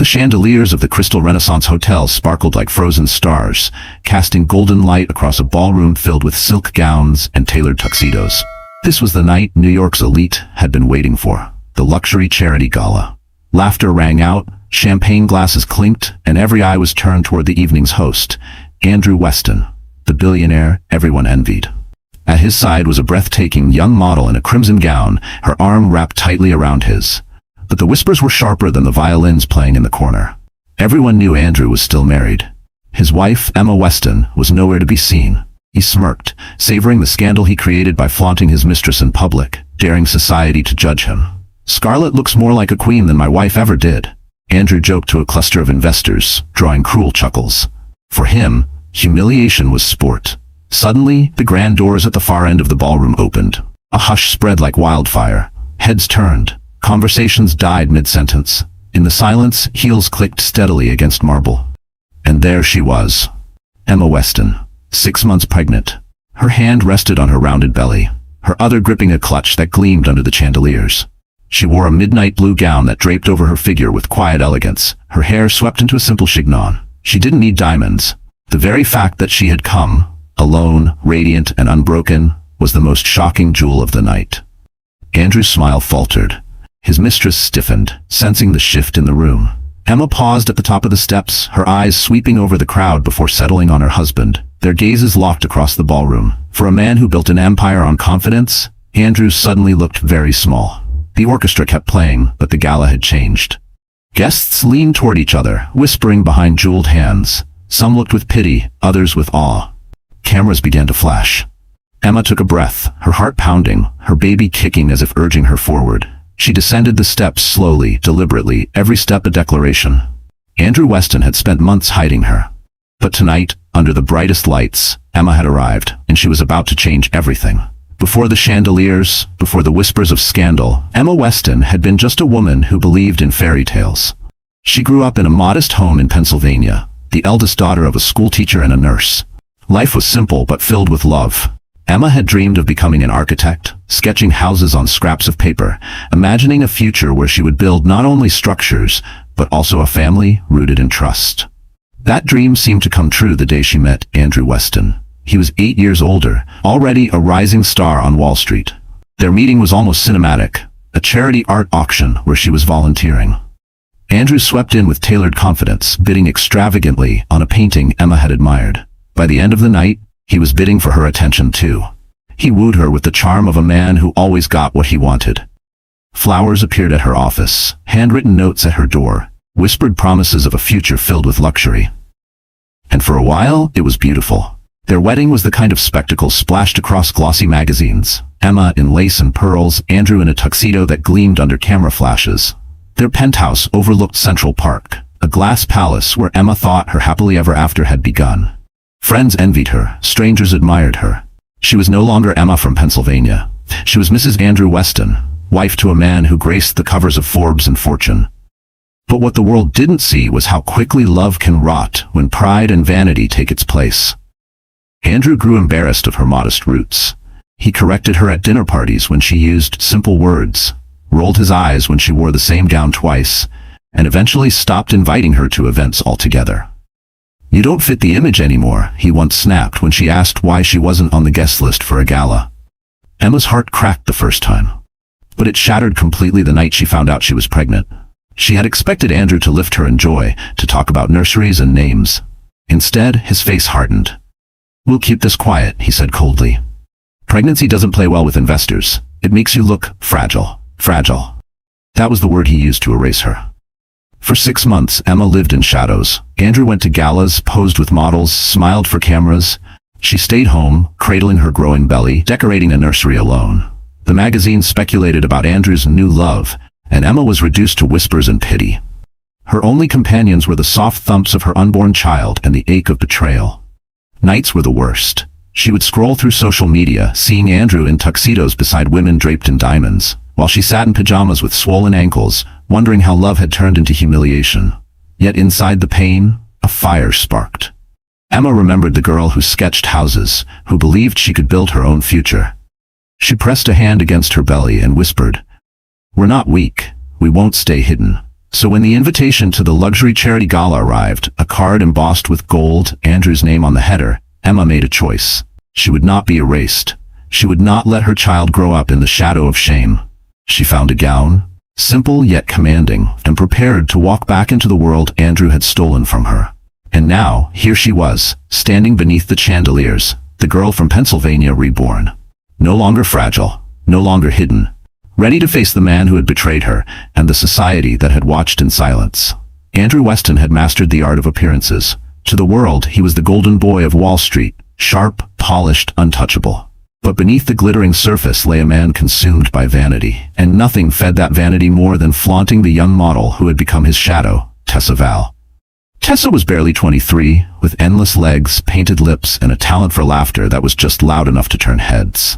The chandeliers of the Crystal Renaissance Hotel sparkled like frozen stars, casting golden light across a ballroom filled with silk gowns and tailored tuxedos. This was the night New York's elite had been waiting for, the luxury charity gala. Laughter rang out, champagne glasses clinked, and every eye was turned toward the evening's host, Andrew Weston, the billionaire everyone envied. At his side was a breathtaking young model in a crimson gown, her arm wrapped tightly around his. But the whispers were sharper than the violins playing in the corner. Everyone knew Andrew was still married. His wife, Emma Weston, was nowhere to be seen. He smirked, savoring the scandal he created by flaunting his mistress in public, daring society to judge him. "Scarlett looks more like a queen than my wife ever did," Andrew joked to a cluster of investors, drawing cruel chuckles. For him, humiliation was sport. Suddenly, the grand doors at the far end of the ballroom opened. A hush spread like wildfire. Heads turned. Conversations died mid-sentence. In the silence, heels clicked steadily against marble. And there she was. Emma Weston, 6 months pregnant. Her hand rested on her rounded belly, her other gripping a clutch that gleamed under the chandeliers. She wore a midnight blue gown that draped over her figure with quiet elegance, her hair swept into a simple chignon. She didn't need diamonds. The very fact that she had come, alone, radiant and unbroken, was the most shocking jewel of the night. Andrew's smile faltered. His mistress stiffened, sensing the shift in the room. Emma paused at the top of the steps, her eyes sweeping over the crowd before settling on her husband, their gazes locked across the ballroom. For a man who built an empire on confidence, Andrew suddenly looked very small. The orchestra kept playing, but the gala had changed. Guests leaned toward each other, whispering behind jeweled hands. Some looked with pity, others with awe. Cameras began to flash. Emma took a breath, her heart pounding, her baby kicking as if urging her forward. She descended the steps slowly, deliberately, every step a declaration. Andrew Weston had spent months hiding her. But tonight, under the brightest lights, Emma had arrived, and she was about to change everything. Before the chandeliers, before the whispers of scandal, Emma Weston had been just a woman who believed in fairy tales. She grew up in a modest home in Pennsylvania, the eldest daughter of a schoolteacher and a nurse. Life was simple but filled with love. Emma had dreamed of becoming an architect, sketching houses on scraps of paper, imagining a future where she would build not only structures, but also a family rooted in trust. That dream seemed to come true the day she met Andrew Weston. He was 8 years older, already a rising star on Wall Street. Their meeting was almost cinematic, a charity art auction where she was volunteering. Andrew swept in with tailored confidence, bidding extravagantly on a painting Emma had admired. By the end of the night, he was bidding for her attention too. He wooed her with the charm of a man who always got what he wanted. Flowers appeared at her office, handwritten notes at her door, whispered promises of a future filled with luxury. And for a while, it was beautiful. Their wedding was the kind of spectacle splashed across glossy magazines. Emma in lace and pearls, Andrew in a tuxedo that gleamed under camera flashes. Their penthouse overlooked Central Park, a glass palace where Emma thought her happily ever after had begun. Friends envied her, strangers admired her. She was no longer Emma from Pennsylvania. She was Mrs. Andrew Weston, wife to a man who graced the covers of Forbes and Fortune. But what the world didn't see was how quickly love can rot when pride and vanity take its place. Andrew grew embarrassed of her modest roots. He corrected her at dinner parties when she used simple words, rolled his eyes when she wore the same gown twice, and eventually stopped inviting her to events altogether. "You don't fit the image anymore," he once snapped when she asked why she wasn't on the guest list for a gala. Emma's heart cracked the first time, but it shattered completely the night she found out she was pregnant. She had expected Andrew to lift her in joy, to talk about nurseries and names. Instead, his face hardened. "We'll keep this quiet," he said coldly. "Pregnancy doesn't play well with investors. It makes you look fragile. Fragile." That was the word he used to erase her. For 6 months, Emma lived in shadows. Andrew went to galas, posed with models, smiled for cameras. She stayed home, cradling her growing belly, decorating a nursery alone. The magazines speculated about Andrew's new love, and Emma was reduced to whispers and pity. Her only companions were the soft thumps of her unborn child and the ache of betrayal. Nights were the worst. She would scroll through social media, seeing Andrew in tuxedos beside women draped in diamonds, while she sat in pajamas with swollen ankles, wondering how love had turned into humiliation. Yet inside the pain, a fire sparked. Emma remembered the girl who sketched houses, who believed she could build her own future. She pressed a hand against her belly and whispered, "We're not weak. We won't stay hidden. So when the invitation to the luxury charity gala arrived, a card embossed with gold, Andrew's name on the header, Emma made a choice. She would not be erased. She would not let her child grow up in the shadow of shame. She found a gown, simple yet commanding, and prepared to walk back into the world Andrew had stolen from her. And now, here she was, standing beneath the chandeliers, the girl from Pennsylvania reborn. No longer fragile, no longer hidden, ready to face the man who had betrayed her, and the society that had watched in silence. Andrew Weston had mastered the art of appearances. To the world, he was the golden boy of Wall Street, sharp, polished, untouchable. But beneath the glittering surface lay a man consumed by vanity, and nothing fed that vanity more than flaunting the young model who had become his shadow, Tessa Val. Tessa was barely 23, with endless legs, painted lips, and a talent for laughter that was just loud enough to turn heads.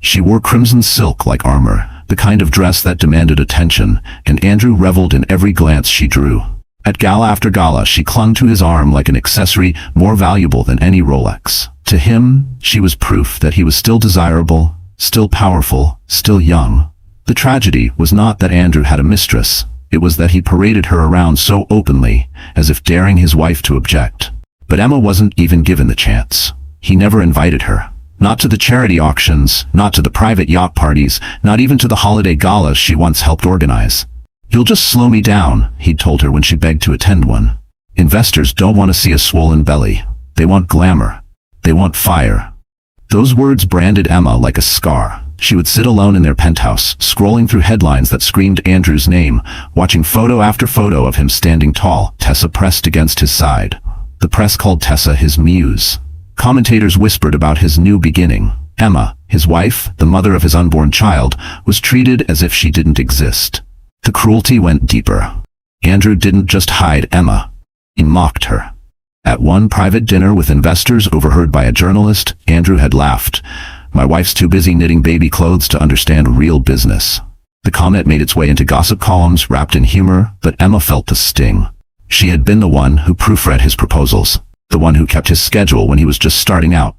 She wore crimson silk like armor, the kind of dress that demanded attention, and Andrew reveled in every glance she drew. At gala after gala, she clung to his arm like an accessory more valuable than any Rolex. To him, she was proof that he was still desirable, still powerful, still young. The tragedy was not that Andrew had a mistress. It was that he paraded her around so openly, as if daring his wife to object. But Emma wasn't even given the chance. He never invited her. Not to the charity auctions, not to the private yacht parties, not even to the holiday galas she once helped organize. "You'll just slow me down," he'd told her when she begged to attend one. "Investors don't want to see a swollen belly. They want glamour. They want fire." Those words branded Emma like a scar. She would sit alone in their penthouse, scrolling through headlines that screamed Andrew's name, watching photo after photo of him standing tall, Tessa pressed against his side. The press called Tessa his muse. Commentators whispered about his new beginning. Emma, his wife, the mother of his unborn child, was treated as if she didn't exist. The cruelty went deeper. Andrew didn't just hide Emma. He mocked her. At one private dinner with investors overheard by a journalist, Andrew had laughed. "My wife's too busy knitting baby clothes to understand real business." The comment made its way into gossip columns wrapped in humor, but Emma felt the sting. She had been the one who proofread his proposals, the one who kept his schedule when he was just starting out.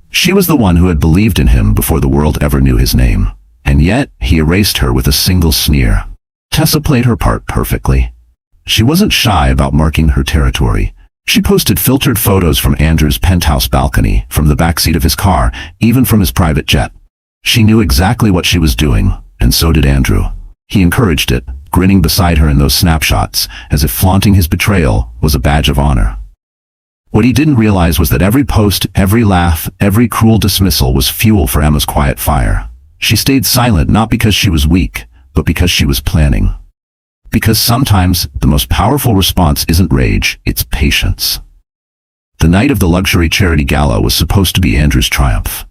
She was the one who had believed in him before the world ever knew his name. And yet, he erased her with a single sneer. Tessa played her part perfectly. She wasn't shy about marking her territory. She posted filtered photos from Andrew's penthouse balcony, from the backseat of his car, even from his private jet. She knew exactly what she was doing, and so did Andrew. He encouraged it, grinning beside her in those snapshots, as if flaunting his betrayal was a badge of honor. What he didn't realize was that every post, every laugh, every cruel dismissal was fuel for Emma's quiet fire. She stayed silent not because she was weak, but because she was planning. Because sometimes the most powerful response isn't rage, it's patience. The night of the luxury charity gala was supposed to be Andrew's triumph.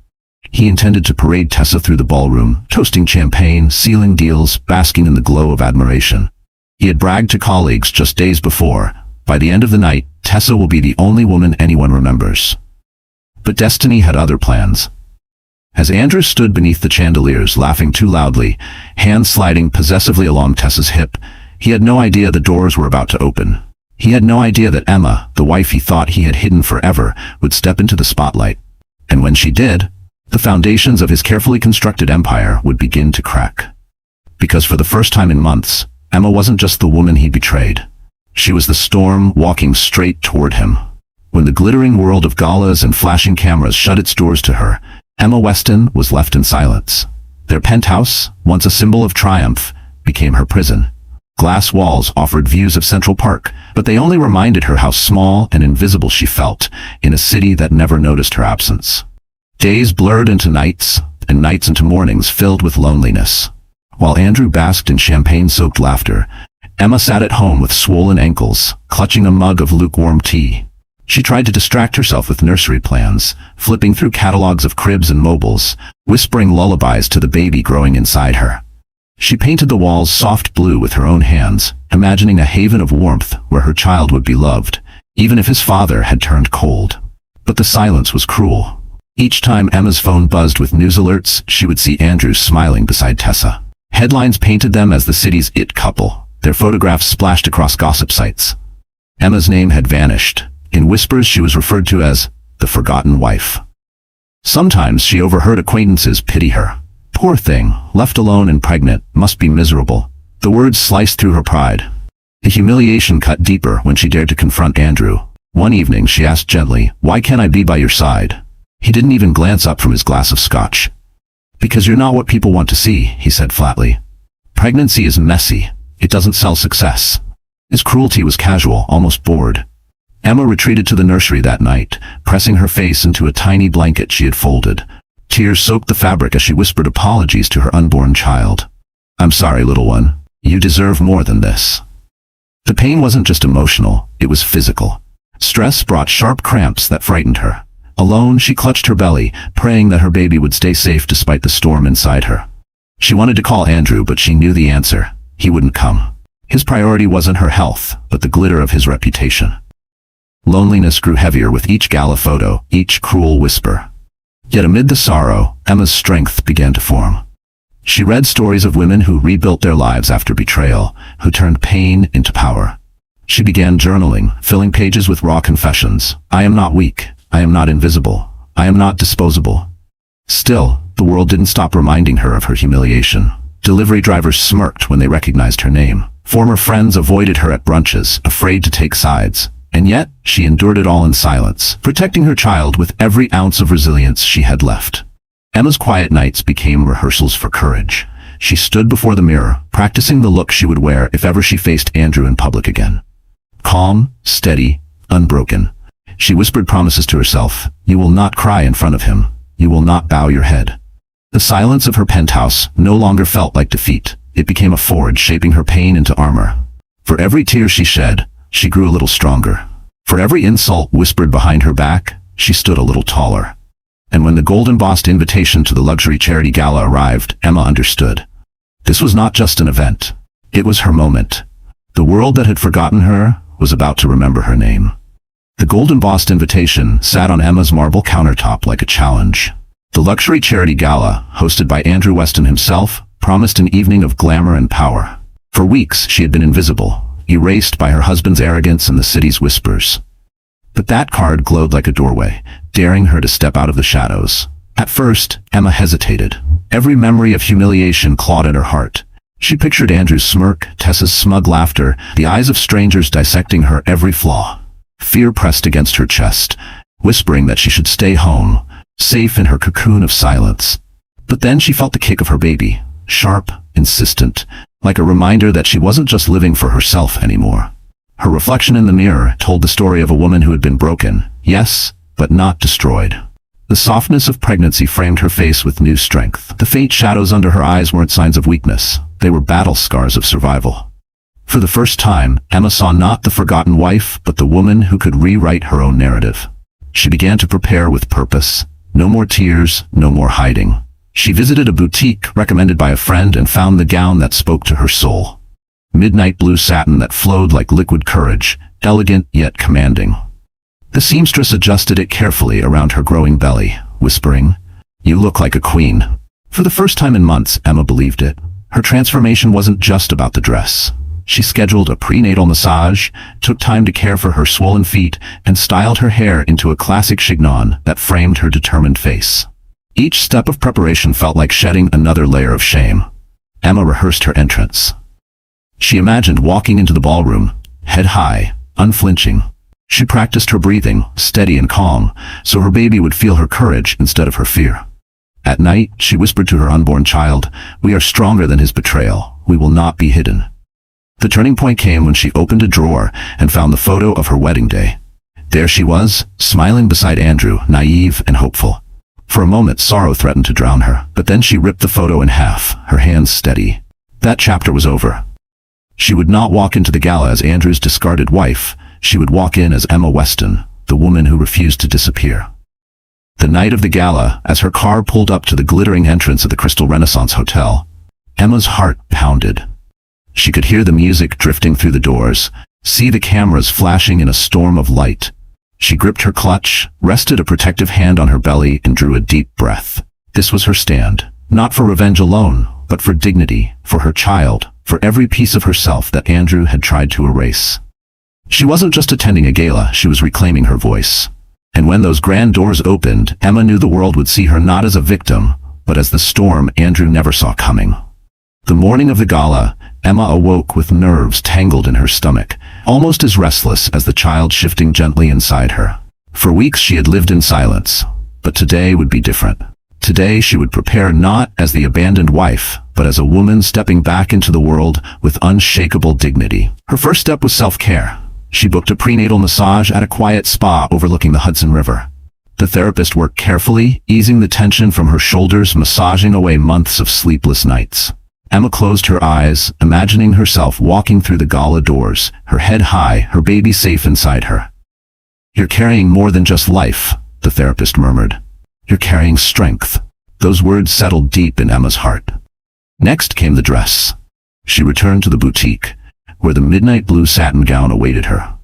He intended to parade Tessa through the ballroom, toasting champagne, sealing deals, basking in the glow of admiration. He had bragged to colleagues just days before, "By the end of the night, Tessa will be the only woman anyone remembers." But destiny had other plans. As Andrew stood beneath the chandeliers, laughing too loudly, hands sliding possessively along Tessa's hip, he had no idea the doors were about to open. He had no idea that Emma, the wife he thought he had hidden forever, would step into the spotlight. And when she did, the foundations of his carefully constructed empire would begin to crack. Because for the first time in months, Emma wasn't just the woman he betrayed. She was the storm walking straight toward him. When the glittering world of galas and flashing cameras shut its doors to her, Emma Weston was left in silence. Their penthouse, once a symbol of triumph, became her prison. Glass walls offered views of Central Park, but they only reminded her how small and invisible she felt in a city that never noticed her absence. Days blurred into nights, and nights into mornings filled with loneliness. While Andrew basked in champagne-soaked laughter, Emma sat at home with swollen ankles, clutching a mug of lukewarm tea. She tried to distract herself with nursery plans, flipping through catalogs of cribs and mobiles, whispering lullabies to the baby growing inside her. She painted the walls soft blue with her own hands, imagining a haven of warmth where her child would be loved, even if his father had turned cold. But the silence was cruel. Each time Emma's phone buzzed with news alerts, she would see Andrew smiling beside Tessa. Headlines painted them as the city's it couple, their photographs splashed across gossip sites. Emma's name had vanished. In whispers she was referred to as the forgotten wife. Sometimes she overheard acquaintances pity her. "Poor thing, left alone and pregnant, must be miserable." The words sliced through her pride. The humiliation cut deeper when she dared to confront Andrew. One evening she asked gently, "Why can't I be by your side?" He didn't even glance up from his glass of scotch. "Because you're not what people want to see," he said flatly. "Pregnancy is messy. It doesn't sell success." His cruelty was casual, almost bored. Emma retreated to the nursery that night, pressing her face into a tiny blanket she had folded. Tears soaked the fabric as she whispered apologies to her unborn child. "I'm sorry, little one. You deserve more than this." The pain wasn't just emotional, it was physical. Stress brought sharp cramps that frightened her. Alone, she clutched her belly, praying that her baby would stay safe despite the storm inside her. She wanted to call Andrew, but she knew the answer. He wouldn't come. His priority wasn't her health, but the glitter of his reputation. Loneliness grew heavier with each gala photo, each cruel whisper. Yet amid the sorrow, Emma's strength began to form. She read stories of women who rebuilt their lives after betrayal, who turned pain into power. She began journaling, filling pages with raw confessions. "I am not weak. I am not invisible. I am not disposable." Still, the world didn't stop reminding her of her humiliation. Delivery drivers smirked when they recognized her name. Former friends avoided her at brunches, afraid to take sides. And yet, she endured it all in silence, protecting her child with every ounce of resilience she had left. Emma's quiet nights became rehearsals for courage. She stood before the mirror, practicing the look she would wear if ever she faced Andrew in public again. Calm, steady, unbroken. She whispered promises to herself. "You will not cry in front of him. You will not bow your head." The silence of her penthouse no longer felt like defeat. It became a forge, shaping her pain into armor. For every tear she shed, she grew a little stronger. For every insult whispered behind her back, she stood a little taller. And when the gold-embossed invitation to the luxury charity gala arrived, Emma understood. This was not just an event. It was her moment. The world that had forgotten her was about to remember her name. The gold-embossed invitation sat on Emma's marble countertop like a challenge. The luxury charity gala, hosted by Andrew Weston himself, promised an evening of glamour and power. For weeks she had been invisible, erased by her husband's arrogance and the city's whispers. But that card glowed like a doorway, daring her to step out of the shadows. At first, Emma hesitated. Every memory of humiliation clawed at her heart. She pictured Andrew's smirk, Tessa's smug laughter, the eyes of strangers dissecting her every flaw. Fear pressed against her chest, whispering that she should stay home, safe in her cocoon of silence. But then she felt the kick of her baby, sharp, insistent, like a reminder that she wasn't just living for herself anymore. Her reflection in the mirror told the story of a woman who had been broken, yes, but not destroyed. The softness of pregnancy framed her face with new strength. The faint shadows under her eyes weren't signs of weakness. They were battle scars of survival. For the first time, Emma saw not the forgotten wife, but the woman who could rewrite her own narrative. She began to prepare with purpose. No more tears, no more hiding. She visited a boutique recommended by a friend and found the gown that spoke to her soul. Midnight blue satin that flowed like liquid courage, elegant yet commanding. The seamstress adjusted it carefully around her growing belly, whispering, "You look like a queen." For the first time in months, Emma believed it. Her transformation wasn't just about the dress. She scheduled a prenatal massage, took time to care for her swollen feet, and styled her hair into a classic chignon that framed her determined face. Each step of preparation felt like shedding another layer of shame. Emma rehearsed her entrance. She imagined walking into the ballroom, head high, unflinching. She practiced her breathing, steady and calm, so her baby would feel her courage instead of her fear. At night, she whispered to her unborn child, "We are stronger than his betrayal. We will not be hidden." The turning point came when she opened a drawer and found the photo of her wedding day. There she was, smiling beside Andrew, naive and hopeful. For a moment, sorrow threatened to drown her, but then she ripped the photo in half, her hands steady. That chapter was over. She would not walk into the gala as Andrew's discarded wife. She would walk in as Emma Weston, the woman who refused to disappear. The night of the gala, as her car pulled up to the glittering entrance of the Crystal Renaissance Hotel, Emma's heart pounded. She could hear the music drifting through the doors, see the cameras flashing in a storm of light. She gripped her clutch, rested a protective hand on her belly, and drew a deep breath. This was her stand, not for revenge alone, but for dignity, for her child, for every piece of herself that Andrew had tried to erase. She wasn't just attending a gala, she was reclaiming her voice. And when those grand doors opened, Emma knew the world would see her not as a victim, but as the storm Andrew never saw coming. The morning of the gala, Emma awoke with nerves tangled in her stomach, almost as restless as the child shifting gently inside her. For weeks she had lived in silence, but today would be different. Today she would prepare not as the abandoned wife, but as a woman stepping back into the world with unshakable dignity. Her first step was self-care. She booked a prenatal massage at a quiet spa overlooking the Hudson River. The therapist worked carefully, easing the tension from her shoulders, massaging away months of sleepless nights. Emma closed her eyes, imagining herself walking through the gala doors, her head high, her baby safe inside her. "You're carrying more than just life," the therapist murmured. "You're carrying strength." Those words settled deep in Emma's heart. Next came the dress. She returned to the boutique, where the midnight blue satin gown awaited her.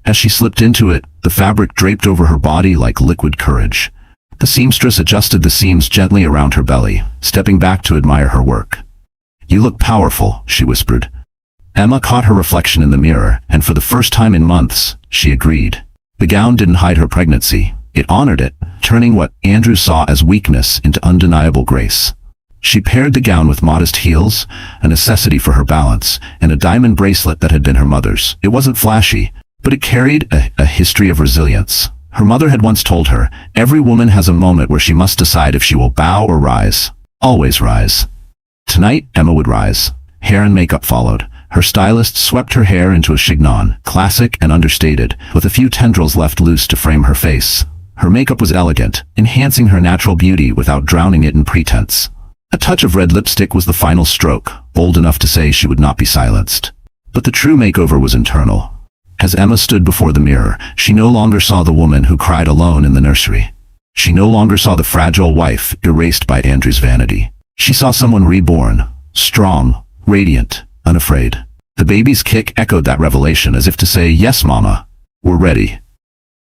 As she slipped into it, the fabric draped over her body like liquid courage. The seamstress adjusted the seams gently around her belly, stepping back to admire her work. "You look powerful," she whispered. Emma caught her reflection in the mirror, and for the first time in months, she agreed. The gown didn't hide her pregnancy. It honored it, turning what Andrew saw as weakness into undeniable grace. She paired the gown with modest heels, a necessity for her balance, and a diamond bracelet that had been her mother's. It wasn't flashy, but it carried a history of resilience. Her mother had once told her, every woman has a moment where she must decide if she will bow or rise. Always rise. Tonight, Emma would rise. Hair and makeup followed. Her stylist swept her hair into a chignon, classic and understated, with a few tendrils left loose to frame her face. Her makeup was elegant, enhancing her natural beauty without drowning it in pretense. A touch of red lipstick was the final stroke, bold enough to say she would not be silenced. But the true makeover was internal. As Emma stood before the mirror, she no longer saw the woman who cried alone in the nursery. She no longer saw the fragile wife erased by Andrew's vanity. She saw someone reborn, strong, radiant, unafraid. The baby's kick echoed that revelation as if to say, "Yes, Mama, we're ready."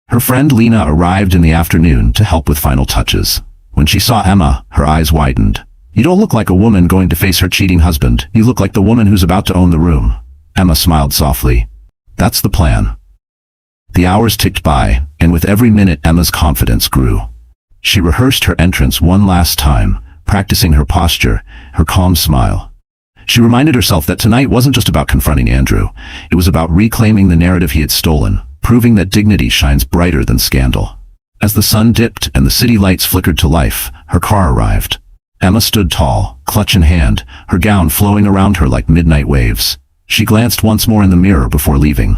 Her friend Lena arrived in the afternoon to help with final touches. When she saw Emma, her eyes widened. "You don't look like a woman going to face her cheating husband. You look like the woman who's about to own the room." Emma smiled softly. "That's the plan." The hours ticked by, and with every minute Emma's confidence grew. She rehearsed her entrance one last time, practicing her posture, her calm smile. She reminded herself that tonight wasn't just about confronting Andrew. It was about reclaiming the narrative he had stolen, proving that dignity shines brighter than scandal. As the sun dipped and the city lights flickered to life, her car arrived. Emma stood tall, clutch in hand, her gown flowing around her like midnight waves. She glanced once more in the mirror before leaving.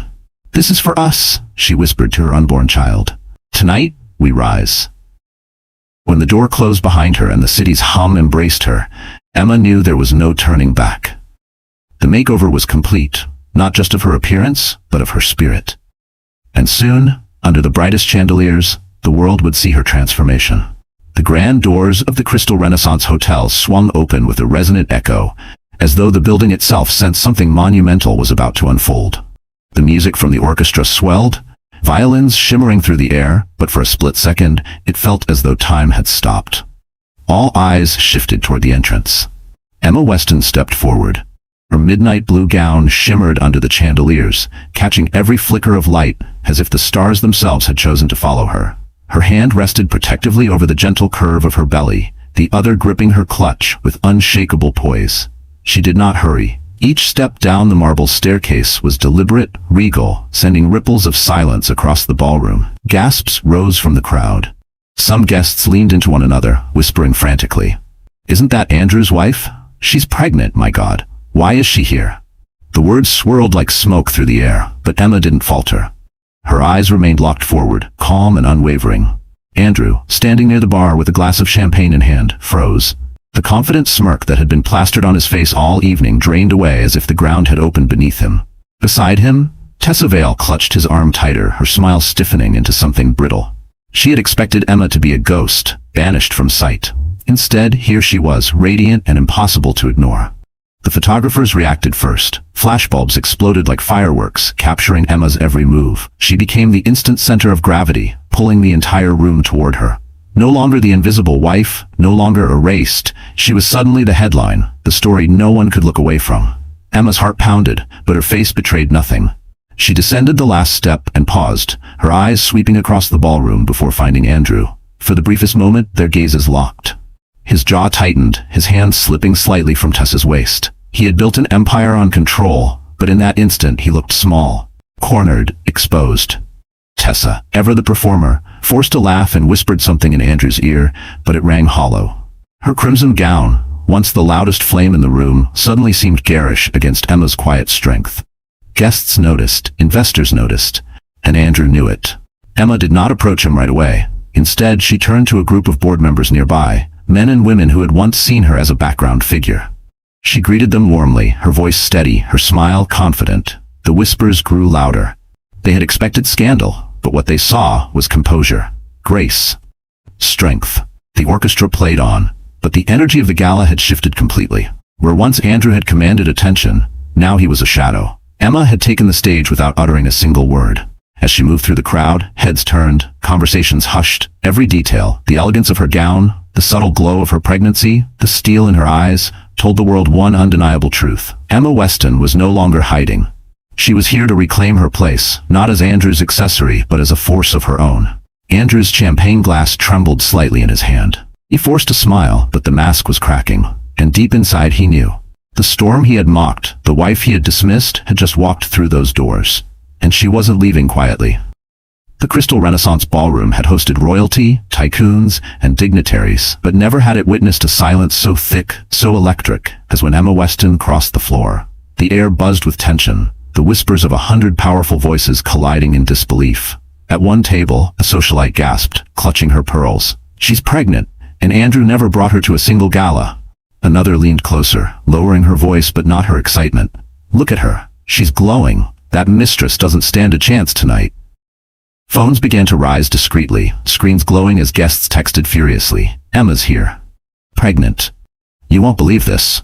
"This is for us," she whispered to her unborn child. "Tonight, we rise." When the door closed behind her and the city's hum embraced her, Emma knew there was no turning back. The makeover was complete, not just of her appearance, but of her spirit. And soon, under the brightest chandeliers, the world would see her transformation. The grand doors of the Crystal Renaissance Hotel swung open with a resonant echo, as though the building itself sensed something monumental was about to unfold. The music from the orchestra swelled, violins shimmering through the air, but for a split second, it felt as though time had stopped. All eyes shifted toward the entrance. Emma Weston stepped forward. Her midnight blue gown shimmered under the chandeliers, catching every flicker of light as if the stars themselves had chosen to follow her. Her hand rested protectively over the gentle curve of her belly, the other gripping her clutch with unshakable poise. She did not hurry. Each step down the marble staircase was deliberate, regal, sending ripples of silence across the ballroom. Gasps rose from the crowd. Some guests leaned into one another, whispering frantically, "Isn't that Andrew's wife? She's pregnant, my God. Why is she here?" The words swirled like smoke through the air, but Emma didn't falter. Her eyes remained locked forward, calm and unwavering. Andrew, standing near the bar with a glass of champagne in hand, froze. The confident smirk that had been plastered on his face all evening drained away as if the ground had opened beneath him. Beside him, Tessa Vale clutched his arm tighter, her smile stiffening into something brittle. She had expected Emma to be a ghost, banished from sight. Instead, here she was, radiant and impossible to ignore. The photographers reacted first. Flashbulbs exploded like fireworks, capturing Emma's every move. She became the instant center of gravity, pulling the entire room toward her. No longer the invisible wife, no longer erased, she was suddenly the headline, the story no one could look away from. Emma's heart pounded, but her face betrayed nothing. She descended the last step and paused, her eyes sweeping across the ballroom before finding Andrew. For the briefest moment, their gazes locked. His jaw tightened, his hand slipping slightly from Tessa's waist. He had built an empire on control, but in that instant he looked small, cornered, exposed. Tessa, ever the performer, forced a laugh and whispered something in Andrew's ear, but it rang hollow. Her crimson gown, once the loudest flame in the room, suddenly seemed garish against Emma's quiet strength. Guests noticed, investors noticed, and Andrew knew it. Emma did not approach him right away. Instead, she turned to a group of board members nearby, men and women who had once seen her as a background figure. She greeted them warmly, her voice steady, her smile confident. The whispers grew louder. They had expected scandal, but what they saw was composure, grace, strength. The orchestra played on, but the energy of the gala had shifted completely. Where once Andrew had commanded attention, now he was a shadow. Emma had taken the stage without uttering a single word. As she moved through the crowd, heads turned, conversations hushed. Every detail, the elegance of her gown, the subtle glow of her pregnancy, the steel in her eyes, told the world one undeniable truth. Emma Weston was no longer hiding. She was here to reclaim her place, not as Andrew's accessory, but as a force of her own. Andrew's champagne glass trembled slightly in his hand. He forced a smile, but the mask was cracking, and deep inside he knew. The storm he had mocked, the wife he had dismissed, had just walked through those doors. And she wasn't leaving quietly. The Crystal Renaissance Ballroom had hosted royalty, tycoons, and dignitaries, but never had it witnessed a silence so thick, so electric, as when Emma Weston crossed the floor. The air buzzed with tension, the whispers of 100 powerful voices colliding in disbelief. At one table, a socialite gasped, clutching her pearls. "She's pregnant, and Andrew never brought her to a single gala." Another leaned closer, lowering her voice but not her excitement. "Look at her. She's glowing. That mistress doesn't stand a chance tonight." Phones began to rise discreetly, screens glowing as guests texted furiously. "Emma's here. Pregnant. You won't believe this."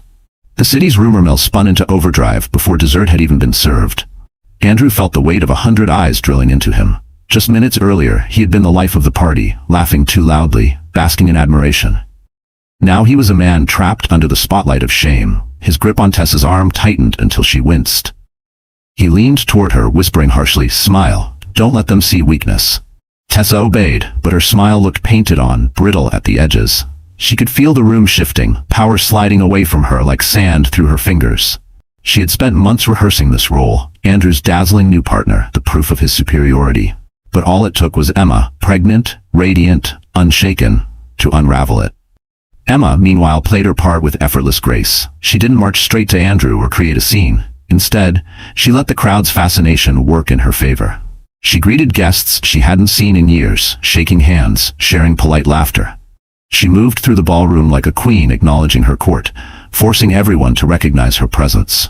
The city's rumor mill spun into overdrive before dessert had even been served. Andrew felt the weight of 100 eyes drilling into him. Just minutes earlier, he had been the life of the party, laughing too loudly, basking in admiration. Now he was a man trapped under the spotlight of shame. His grip on Tessa's arm tightened until she winced. He leaned toward her, whispering harshly, "Smile. Don't let them see weakness." Tessa obeyed, but her smile looked painted on, brittle at the edges. She could feel the room shifting, power sliding away from her like sand through her fingers. She had spent months rehearsing this role, Andrew's dazzling new partner, the proof of his superiority. But all it took was Emma, pregnant, radiant, unshaken, to unravel it. Emma, meanwhile, played her part with effortless grace. She didn't march straight to Andrew or create a scene. Instead, she let the crowd's fascination work in her favor. She greeted guests she hadn't seen in years, shaking hands, sharing polite laughter. She moved through the ballroom like a queen acknowledging her court, forcing everyone to recognize her presence.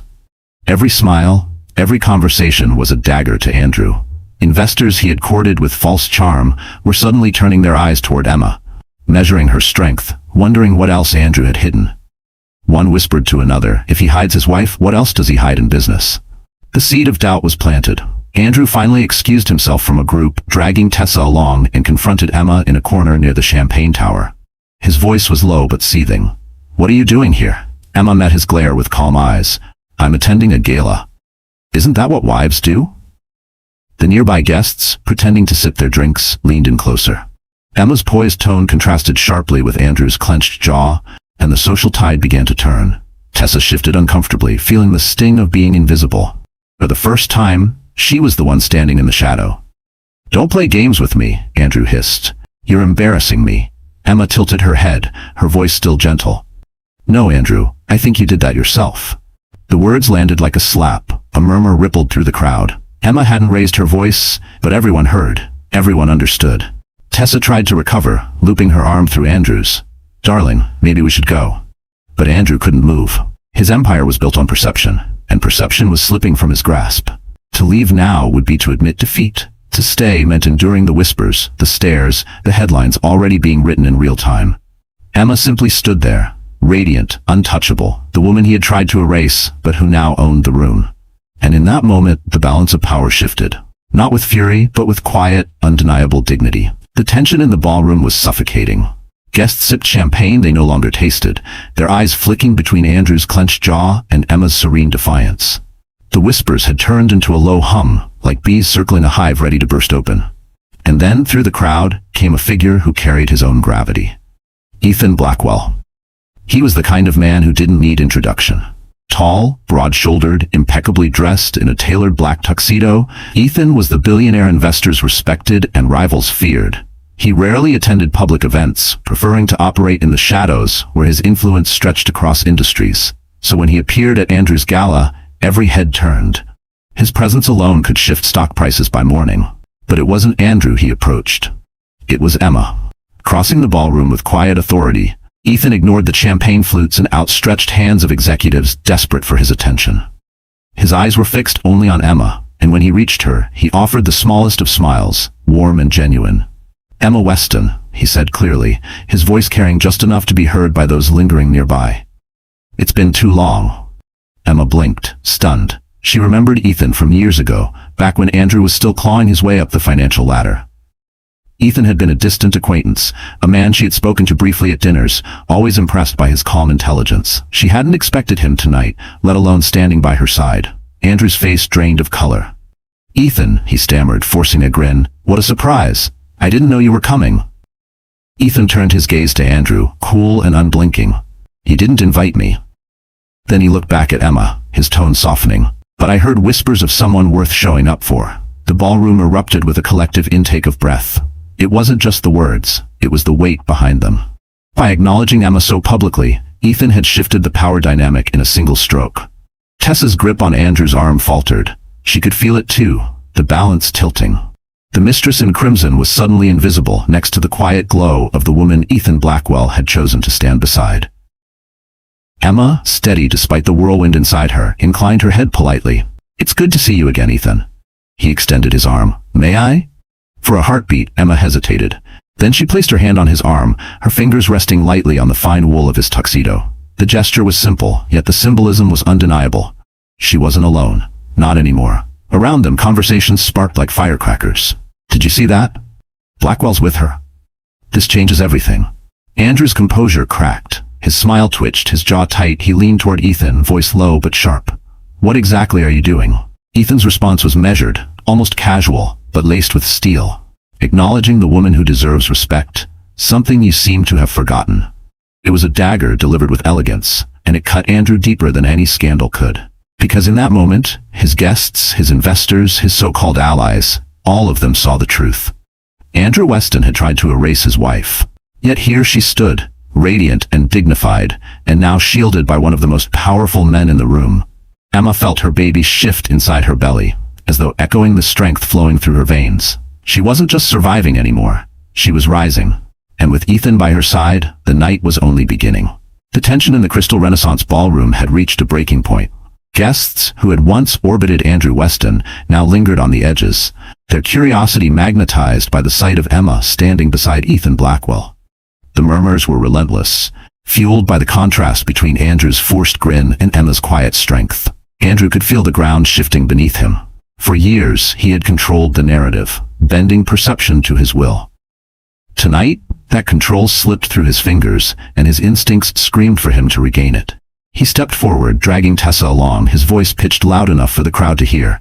Every smile, every conversation was a dagger to Andrew. Investors he had courted with false charm were suddenly turning their eyes toward Emma, measuring her strength, wondering what else Andrew had hidden. One whispered to another, "If he hides his wife, what else does he hide in business?" The seed of doubt was planted. Andrew finally excused himself from a group, dragging Tessa along, and confronted Emma in a corner near the champagne tower. His voice was low but seething. "What are you doing here?" Emma met his glare with calm eyes. "I'm attending a gala." "Isn't that what wives do?" The nearby guests, pretending to sip their drinks, leaned in closer. Emma's poised tone contrasted sharply with Andrew's clenched jaw, and the social tide began to turn. Tessa shifted uncomfortably, feeling the sting of being invisible. For the first time, she was the one standing in the shadow. "Don't play games with me," Andrew hissed. "You're embarrassing me." Emma tilted her head, her voice still gentle. "No, Andrew, I think you did that yourself." The words landed like a slap. A murmur rippled through the crowd. Emma hadn't raised her voice, but everyone heard. Everyone understood. Tessa tried to recover, looping her arm through Andrew's. "Darling, maybe we should go." But Andrew couldn't move. His empire was built on perception, and perception was slipping from his grasp. To leave now would be to admit defeat. To stay meant enduring the whispers, the stares, the headlines already being written in real time. Emma simply stood there, radiant, untouchable, the woman he had tried to erase, but who now owned the room. And in that moment, the balance of power shifted. Not with fury, but with quiet, undeniable dignity. The tension in the ballroom was suffocating. Guests sipped champagne they no longer tasted, their eyes flicking between Andrew's clenched jaw and Emma's serene defiance. The whispers had turned into a low hum, like bees circling a hive ready to burst open. And then, through the crowd, came a figure who carried his own gravity. Ethan Blackwell. He was the kind of man who didn't need introduction. Tall, broad-shouldered, impeccably dressed in a tailored black tuxedo, Ethan was the billionaire investors respected and rivals feared. He rarely attended public events, preferring to operate in the shadows where his influence stretched across industries. So when he appeared at Andrew's gala, every head turned. His presence alone could shift stock prices by morning. But it wasn't Andrew he approached. It was Emma. Crossing the ballroom with quiet authority, Ethan ignored the champagne flutes and outstretched hands of executives desperate for his attention. His eyes were fixed only on Emma, and when he reached her, he offered the smallest of smiles, warm and genuine. "Emma Weston," he said clearly, his voice carrying just enough to be heard by those lingering nearby. "It's been too long." Emma blinked, stunned. She remembered Ethan from years ago, back when Andrew was still clawing his way up the financial ladder. Ethan had been a distant acquaintance, a man she had spoken to briefly at dinners, always impressed by his calm intelligence. She hadn't expected him tonight, let alone standing by her side. Andrew's face drained of color. "Ethan," he stammered, forcing a grin, "what a surprise. I didn't know you were coming." Ethan turned his gaze to Andrew, cool and unblinking. "You didn't invite me." Then he looked back at Emma, his tone softening. "But I heard whispers of someone worth showing up for." The ballroom erupted with a collective intake of breath. It wasn't just the words, it was the weight behind them. By acknowledging Emma so publicly, Ethan had shifted the power dynamic in a single stroke. Tessa's grip on Andrew's arm faltered. She could feel it too, the balance tilting. The mistress in crimson was suddenly invisible next to the quiet glow of the woman Ethan Blackwell had chosen to stand beside. Emma, steady despite the whirlwind inside her, inclined her head politely. "It's good to see you again, Ethan." He extended his arm. "May I?" For a heartbeat, Emma hesitated. Then she placed her hand on his arm, her fingers resting lightly on the fine wool of his tuxedo. The gesture was simple, yet the symbolism was undeniable. She wasn't alone. Not anymore. Around them, conversations sparked like firecrackers. "Did you see that? Blackwell's with her. This changes everything." Andrew's composure cracked. His smile twitched, his jaw tight. He leaned toward Ethan, voice low but sharp. "What exactly are you doing?" Ethan's response was measured, almost casual, but laced with steel. "Acknowledging the woman who deserves respect, something you seem to have forgotten." It was a dagger delivered with elegance, and it cut Andrew deeper than any scandal could. Because in that moment, his guests, his investors, his so-called allies, all of them saw the truth. Andrew Weston had tried to erase his wife. Yet here she stood, radiant and dignified, and now shielded by one of the most powerful men in the room. Emma felt her baby shift inside her belly, as though echoing the strength flowing through her veins. She wasn't just surviving anymore. She was rising. And with Ethan by her side, the night was only beginning. The tension in the Crystal Renaissance ballroom had reached a breaking point. Guests, who had once orbited Andrew Weston, now lingered on the edges, their curiosity magnetized by the sight of Emma standing beside Ethan Blackwell. The murmurs were relentless, fueled by the contrast between Andrew's forced grin and Emma's quiet strength. Andrew could feel the ground shifting beneath him. For years, he had controlled the narrative, bending perception to his will. Tonight, that control slipped through his fingers, and his instincts screamed for him to regain it. He stepped forward, dragging Tessa along, his voice pitched loud enough for the crowd to hear.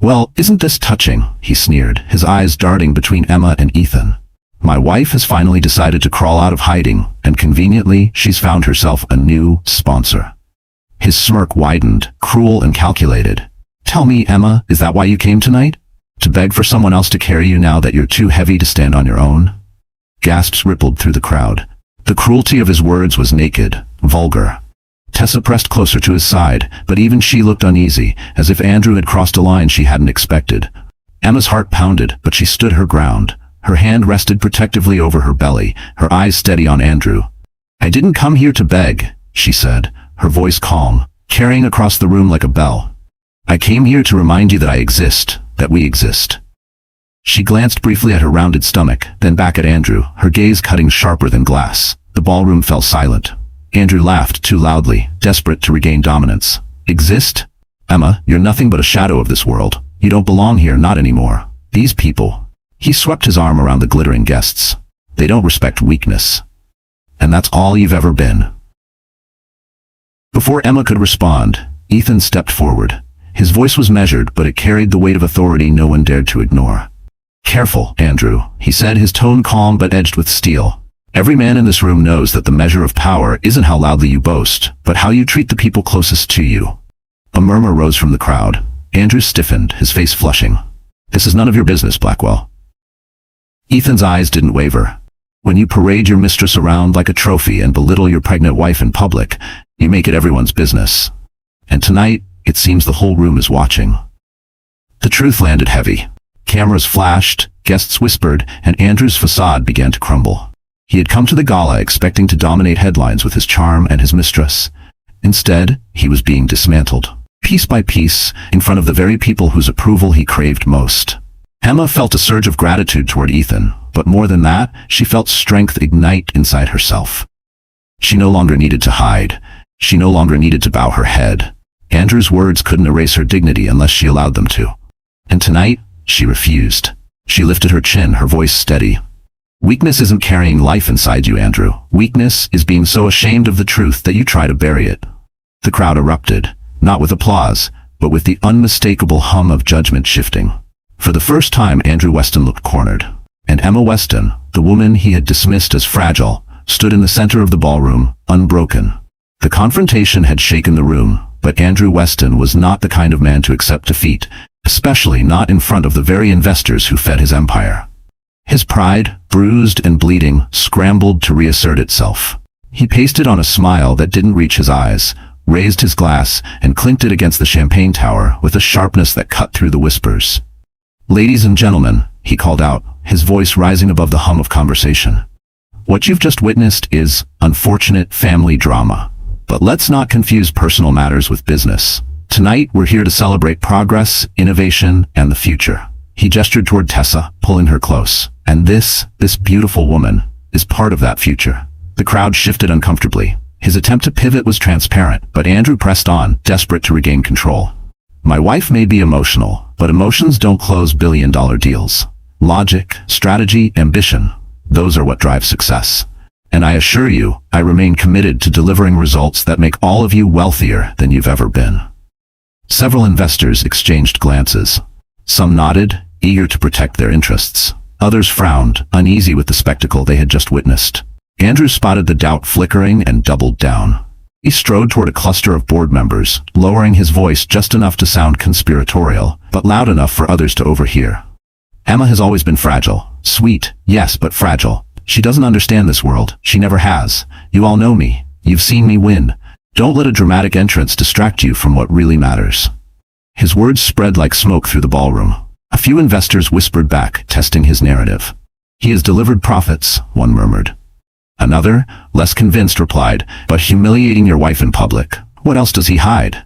"Well, isn't this touching?" he sneered, his eyes darting between Emma and Ethan. "My wife has finally decided to crawl out of hiding, and conveniently, she's found herself a new sponsor." His smirk widened, cruel and calculated. "Tell me, Emma, is that why you came tonight? To beg for someone else to carry you now that you're too heavy to stand on your own?" Gasps rippled through the crowd. The cruelty of his words was naked, vulgar. Tessa pressed closer to his side, but even she looked uneasy, as if Andrew had crossed a line she hadn't expected. Emma's heart pounded, but she stood her ground. Her hand rested protectively over her belly, her eyes steady on Andrew. "I didn't come here to beg," she said, her voice calm, carrying across the room like a bell. "I came here to remind you that I exist, that we exist." She glanced briefly at her rounded stomach, then back at Andrew, her gaze cutting sharper than glass. The ballroom fell silent. Andrew laughed too loudly, desperate to regain dominance. "Exist? Emma, you're nothing but a shadow of this world. You don't belong here, not anymore. These people." He swept his arm around the glittering guests. "They don't respect weakness. And that's all you've ever been." Before Emma could respond, Ethan stepped forward. His voice was measured, but it carried the weight of authority no one dared to ignore. "Careful, Andrew," he said, his tone calm but edged with steel. Every man in this room knows that the measure of power isn't how loudly you boast, but how you treat the people closest to you. A murmur rose from the crowd. Andrew stiffened, his face flushing. This is none of your business, Blackwell. Ethan's eyes didn't waver. When you parade your mistress around like a trophy and belittle your pregnant wife in public, you make it everyone's business. And tonight, it seems the whole room is watching. The truth landed heavy. Cameras flashed, guests whispered, and Andrew's facade began to crumble. He had come to the gala expecting to dominate headlines with his charm and his mistress. Instead, he was being dismantled, piece by piece, in front of the very people whose approval he craved most. Emma felt a surge of gratitude toward Ethan, but more than that, she felt strength ignite inside herself. She no longer needed to hide. She no longer needed to bow her head. Andrew's words couldn't erase her dignity unless she allowed them to. And tonight, she refused. She lifted her chin, her voice steady. Weakness isn't carrying life inside you, Andrew. Weakness is being so ashamed of the truth that you try to bury it. The crowd erupted, not with applause, but with the unmistakable hum of judgment shifting. For the first time, Andrew Weston looked cornered. And Emma Weston, the woman he had dismissed as fragile, stood in the center of the ballroom, unbroken. The confrontation had shaken the room, but Andrew Weston was not the kind of man to accept defeat, especially not in front of the very investors who fed his empire. His pride, bruised and bleeding, scrambled to reassert itself. He pasted on a smile that didn't reach his eyes, raised his glass, and clinked it against the champagne tower with a sharpness that cut through the whispers. "Ladies and gentlemen," he called out, his voice rising above the hum of conversation. "What you've just witnessed is unfortunate family drama. But let's not confuse personal matters with business. Tonight, we're here to celebrate progress, innovation, and the future." He gestured toward Tessa, pulling her close. And this beautiful woman, is part of that future. The crowd shifted uncomfortably. His attempt to pivot was transparent, but Andrew pressed on, desperate to regain control. "My wife may be emotional, but emotions don't close billion-dollar deals. Logic, strategy, ambition, those are what drive success. And I assure you, I remain committed to delivering results that make all of you wealthier than you've ever been." Several investors exchanged glances. Some nodded, eager to protect their interests. Others frowned, uneasy with the spectacle they had just witnessed. Andrew spotted the doubt flickering and doubled down. He strode toward a cluster of board members, lowering his voice just enough to sound conspiratorial, but loud enough for others to overhear. "Emma has always been fragile. Sweet, yes, but fragile. She doesn't understand this world. She never has. You all know me. You've seen me win. Don't let a dramatic entrance distract you from what really matters." His words spread like smoke through the ballroom. A few investors whispered back, testing his narrative. "He has delivered profits," one murmured. Another, less convinced, replied, "But humiliating your wife in public, what else does he hide?"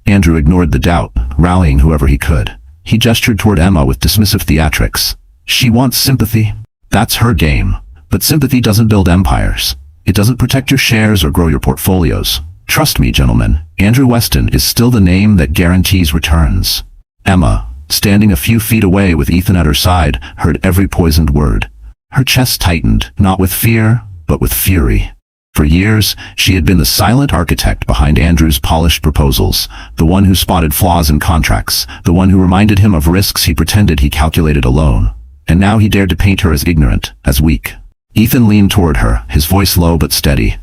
Andrew ignored the doubt, rallying whoever he could. He gestured toward Emma with dismissive theatrics. "She wants sympathy. That's her game. But sympathy doesn't build empires. It doesn't protect your shares or grow your portfolios. Trust me, gentlemen, Andrew Weston is still the name that guarantees returns." Emma, standing a few feet away with Ethan at her side, heard every poisoned word. Her chest tightened, not with fear, but with fury. For years, she had been the silent architect behind Andrew's polished proposals, the one who spotted flaws in contracts, the one who reminded him of risks he pretended he calculated alone. And now he dared to paint her as ignorant, as weak. Ethan leaned toward her, his voice low but steady.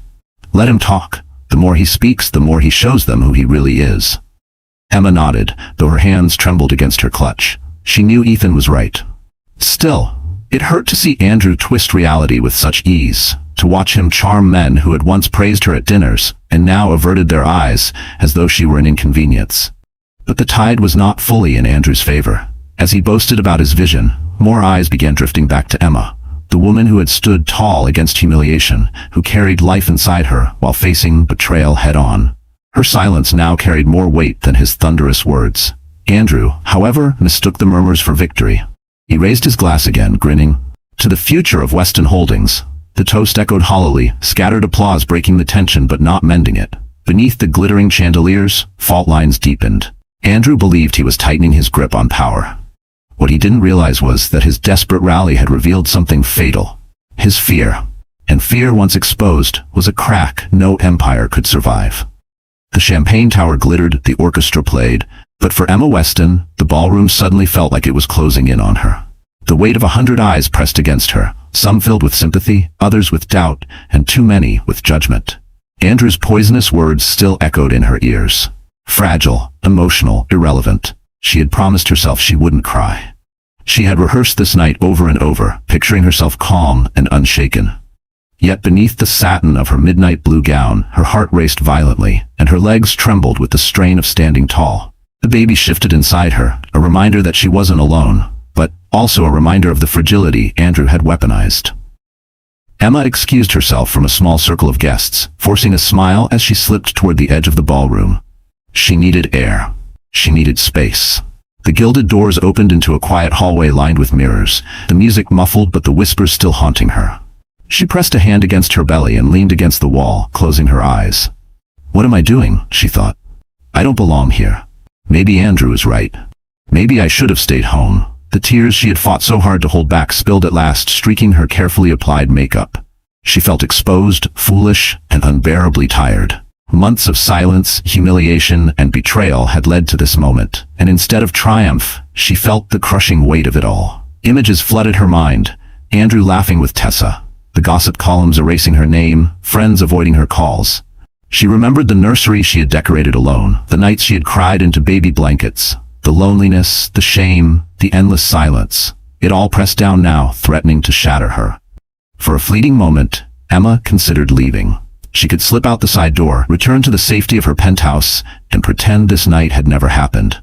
"Let him talk. The more he speaks, the more he shows them who he really is." Emma nodded, though her hands trembled against her clutch. She knew Ethan was right. Still, it hurt to see Andrew twist reality with such ease, to watch him charm men who had once praised her at dinners, and now averted their eyes, as though she were an inconvenience. But the tide was not fully in Andrew's favor. As he boasted about his vision, more eyes began drifting back to Emma, the woman who had stood tall against humiliation, who carried life inside her while facing betrayal head-on. Her silence now carried more weight than his thunderous words. Andrew, however, mistook the murmurs for victory. He raised his glass again, grinning. "To the future of Weston Holdings." The toast echoed hollowly, scattered applause breaking the tension but not mending it. Beneath the glittering chandeliers, fault lines deepened. Andrew believed he was tightening his grip on power. What he didn't realize was that his desperate rally had revealed something fatal. His fear. And fear, once exposed, was a crack no empire could survive. The champagne tower glittered, the orchestra played, but for Emma Weston, the ballroom suddenly felt like it was closing in on her. The weight of 100 eyes pressed against her, some filled with sympathy, others with doubt, and too many with judgment. Andrew's poisonous words still echoed in her ears. Fragile, emotional, irrelevant. She had promised herself she wouldn't cry. She had rehearsed this night over and over, picturing herself calm and unshaken. Yet beneath the satin of her midnight blue gown, her heart raced violently, and her legs trembled with the strain of standing tall. The baby shifted inside her, a reminder that she wasn't alone, but also a reminder of the fragility Andrew had weaponized. Emma excused herself from a small circle of guests, forcing a smile as she slipped toward the edge of the ballroom. She needed air. She needed space. The gilded doors opened into a quiet hallway lined with mirrors, the music muffled but the whispers still haunting her. She pressed a hand against her belly and leaned against the wall, closing her eyes. What am I doing? She thought. I don't belong here. Maybe Andrew is right. Maybe I should have stayed home. The tears she had fought so hard to hold back spilled at last, streaking her carefully applied makeup. She felt exposed, foolish, and unbearably tired. Months of silence, humiliation, and betrayal had led to this moment, and instead of triumph, she felt the crushing weight of it all. Images flooded her mind. Andrew laughing with Tessa, the gossip columns erasing her name, friends avoiding her calls. She remembered the nursery she had decorated alone, the nights she had cried into baby blankets, the loneliness, the shame, the endless silence. It all pressed down now, threatening to shatter her. For a fleeting moment, Emma considered leaving. She could slip out the side door, return to the safety of her penthouse, and pretend this night had never happened.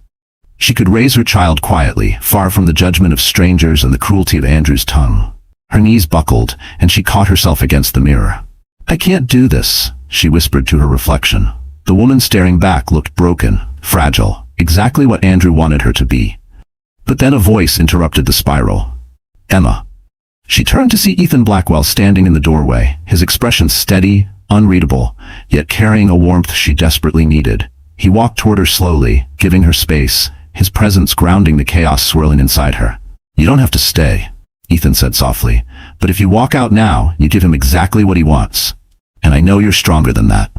She could raise her child quietly, far from the judgment of strangers and the cruelty of Andrew's tongue. Her knees buckled, and she caught herself against the mirror. I can't do this, she whispered to her reflection. The woman staring back looked broken, fragile, exactly what Andrew wanted her to be. But then a voice interrupted the spiral. Emma. She turned to see Ethan Blackwell standing in the doorway, his expression steady, unreadable, yet carrying a warmth she desperately needed. He walked toward her slowly, giving her space, his presence grounding the chaos swirling inside her. You don't have to stay, Ethan said softly, but if you walk out now, you give him exactly what he wants. And I know you're stronger than that.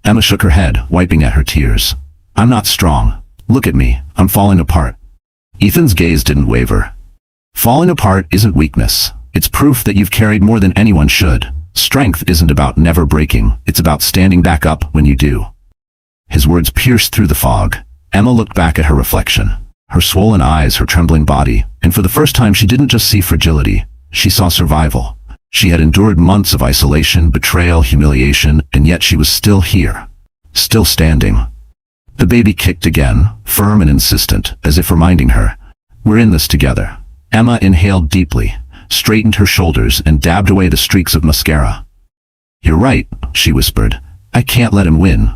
Emma shook her head, wiping at her tears. I'm not strong. Look at me, I'm falling apart. Ethan's gaze didn't waver. Falling apart isn't weakness. It's proof that you've carried more than anyone should. Strength isn't about never breaking, it's about standing back up when you do. His words pierced through the fog. Emma looked back at her reflection. Her swollen eyes, her trembling body, and for the first time she didn't just see fragility, she saw survival. She had endured months of isolation, betrayal, humiliation, and yet she was still here. Still standing. The baby kicked again, firm and insistent, as if reminding her, we're in this together. Emma inhaled deeply, straightened her shoulders, and dabbed away the streaks of mascara. You're right, she whispered. I can't let him win.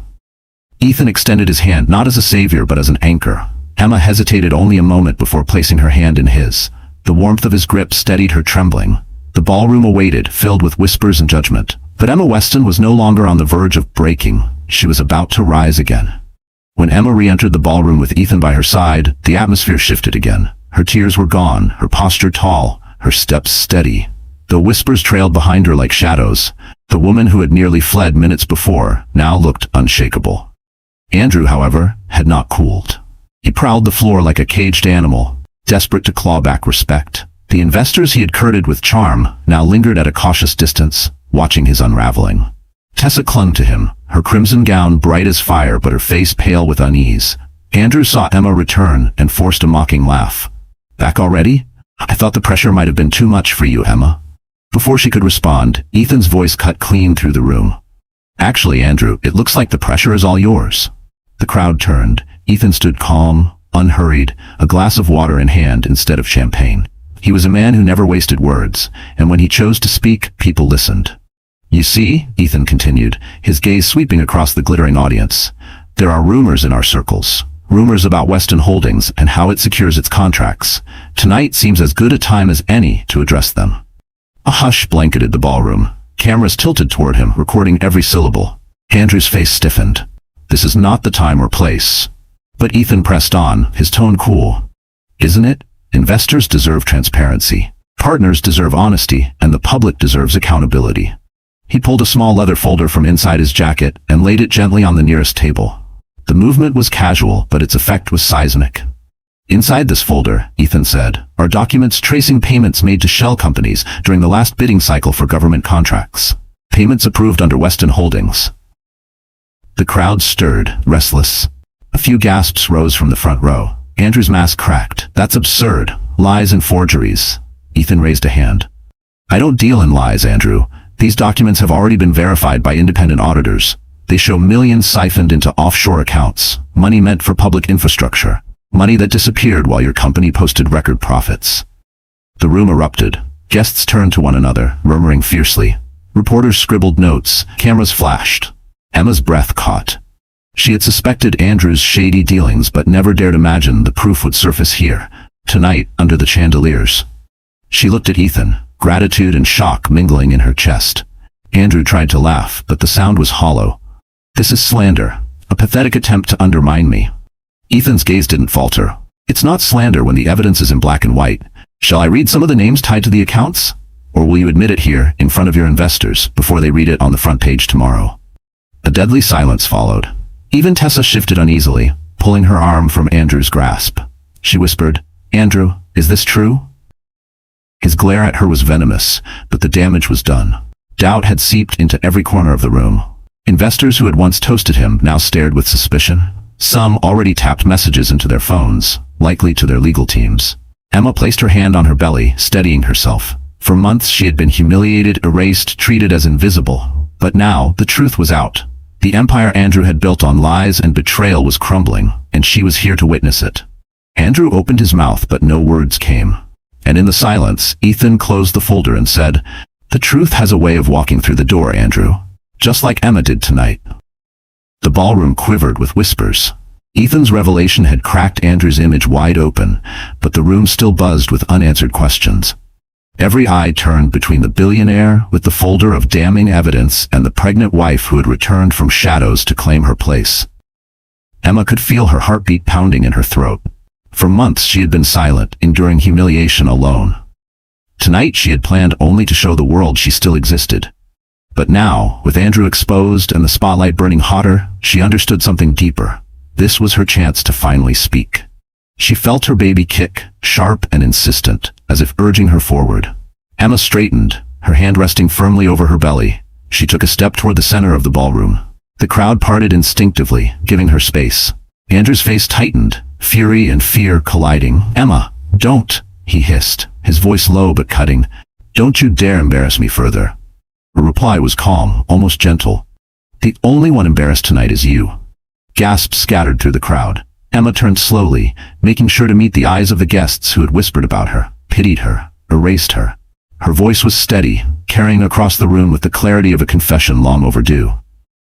Ethan extended his hand not as a savior but as an anchor. Emma hesitated only a moment before placing her hand in his. The warmth of his grip steadied her trembling. The ballroom awaited, filled with whispers and judgment. But Emma Weston was no longer on the verge of breaking. She was about to rise again. When Emma re-entered the ballroom with Ethan by her side, the atmosphere shifted again. Her tears were gone, her posture tall, her steps steady. Though whispers trailed behind her like shadows, the woman who had nearly fled minutes before now looked unshakable. Andrew, however, had not cooled. He prowled the floor like a caged animal, desperate to claw back respect. The investors he had courted with charm now lingered at a cautious distance, watching his unraveling. Tessa clung to him, her crimson gown bright as fire but her face pale with unease. Andrew saw Emma return and forced a mocking laugh. Back already? I thought the pressure might have been too much for you, Emma. Before she could respond, Ethan's voice cut clean through the room. Actually, Andrew, it looks like the pressure is all yours. The crowd turned. Ethan stood calm, unhurried, a glass of water in hand instead of champagne. He was a man who never wasted words, and when he chose to speak, people listened. You see, Ethan continued, his gaze sweeping across the glittering audience, there are rumors in our circles. Rumors about Weston Holdings and how it secures its contracts. Tonight seems as good a time as any to address them. A hush blanketed the ballroom. Cameras tilted toward him, recording every syllable. Andrew's face stiffened. This is not the time or place. But Ethan pressed on, his tone cool. Isn't it? Investors deserve transparency. Partners deserve honesty, and the public deserves accountability. He pulled a small leather folder from inside his jacket and laid it gently on the nearest table. The movement was casual, but its effect was seismic. Inside this folder, Ethan said, are documents tracing payments made to shell companies during the last bidding cycle for government contracts. Payments approved under Weston Holdings. The crowd stirred, restless. A few gasps rose from the front row. Andrew's mask cracked. That's absurd. Lies and forgeries. Ethan raised a hand. I don't deal in lies, Andrew. These documents have already been verified by independent auditors. They show millions siphoned into offshore accounts, money meant for public infrastructure, money that disappeared while your company posted record profits. The room erupted. Guests turned to one another, murmuring fiercely. Reporters scribbled notes. Cameras flashed. Emma's breath caught. She had suspected Andrew's shady dealings but never dared imagine the proof would surface here, tonight, under the chandeliers. She looked at Ethan, gratitude and shock mingling in her chest. Andrew tried to laugh, but the sound was hollow. This is slander, a pathetic attempt to undermine me. Ethan's gaze didn't falter. It's not slander when the evidence is in black and white. Shall I read some of the names tied to the accounts? Or will you admit it here, in front of your investors, before they read it on the front page tomorrow? A deadly silence followed. Even Tessa shifted uneasily, pulling her arm from Andrew's grasp. She whispered, Andrew, is this true? His glare at her was venomous, but the damage was done. Doubt had seeped into every corner of the room. Investors who had once toasted him now stared with suspicion. Some already tapped messages into their phones, likely to their legal teams. Emma placed her hand on her belly, steadying herself. For months she had been humiliated, erased, treated as invisible. But now, the truth was out. The empire Andrew had built on lies and betrayal was crumbling, and she was here to witness it. Andrew opened his mouth, but no words came. And in the silence, Ethan closed the folder and said, The truth has a way of walking through the door, Andrew. Just like Emma did tonight. The ballroom quivered with whispers. Ethan's revelation had cracked Andrew's image wide open, but the room still buzzed with unanswered questions. Every eye turned between the billionaire with the folder of damning evidence and the pregnant wife who had returned from shadows to claim her place. Emma could feel her heartbeat pounding in her throat. For months she had been silent, enduring humiliation alone. Tonight she had planned only to show the world she still existed. But now, with Andrew exposed and the spotlight burning hotter, she understood something deeper. This was her chance to finally speak. She felt her baby kick, sharp and insistent, as if urging her forward. Emma straightened, her hand resting firmly over her belly. She took a step toward the center of the ballroom. The crowd parted instinctively, giving her space. Andrew's face tightened, fury and fear colliding. Emma, don't, he hissed, his voice low but cutting. Don't you dare embarrass me further. Her reply was calm, almost gentle. The only one embarrassed tonight is you. Gasps scattered through the crowd. Emma turned slowly, making sure to meet the eyes of the guests who had whispered about her, pitied her, erased her. Her voice was steady, carrying across the room with the clarity of a confession long overdue.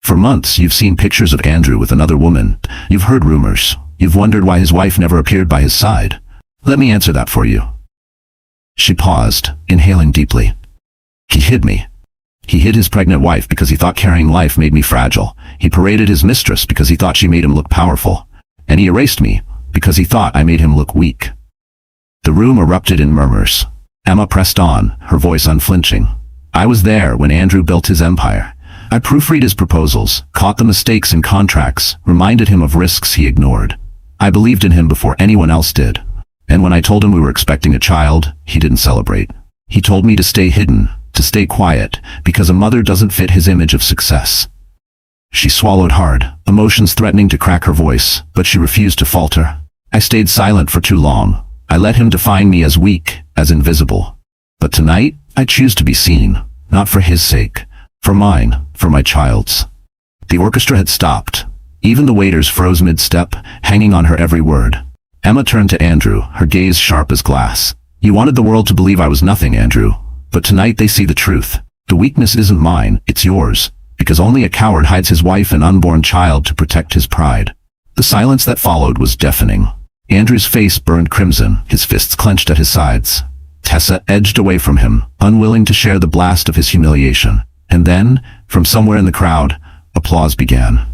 For months you've seen pictures of Andrew with another woman. You've heard rumors. You've wondered why his wife never appeared by his side. Let me answer that for you. She paused, inhaling deeply. He hid me. He hid his pregnant wife because he thought carrying life made me fragile. He paraded his mistress because he thought she made him look powerful. And he erased me because he thought I made him look weak. The room erupted in murmurs. Emma pressed on, her voice unflinching. I was there when Andrew built his empire. I proofread his proposals, caught the mistakes in contracts, reminded him of risks he ignored. I believed in him before anyone else did. And when I told him we were expecting a child, he didn't celebrate. He told me to stay hidden, to stay quiet, because a mother doesn't fit his image of success. She swallowed hard, emotions threatening to crack her voice, but she refused to falter. I stayed silent for too long. I let him define me as weak, as invisible. But tonight, I choose to be seen, not for his sake, for mine, for my child's. The orchestra had stopped. Even the waiters froze mid-step, hanging on her every word. Emma turned to Andrew, her gaze sharp as glass. You wanted the world to believe I was nothing, Andrew. But tonight they see the truth. The weakness isn't mine, it's yours. Because only a coward hides his wife and unborn child to protect his pride. The silence that followed was deafening. Andrew's face burned crimson, his fists clenched at his sides. Tessa edged away from him, unwilling to share the blast of his humiliation. And then, from somewhere in the crowd, applause began.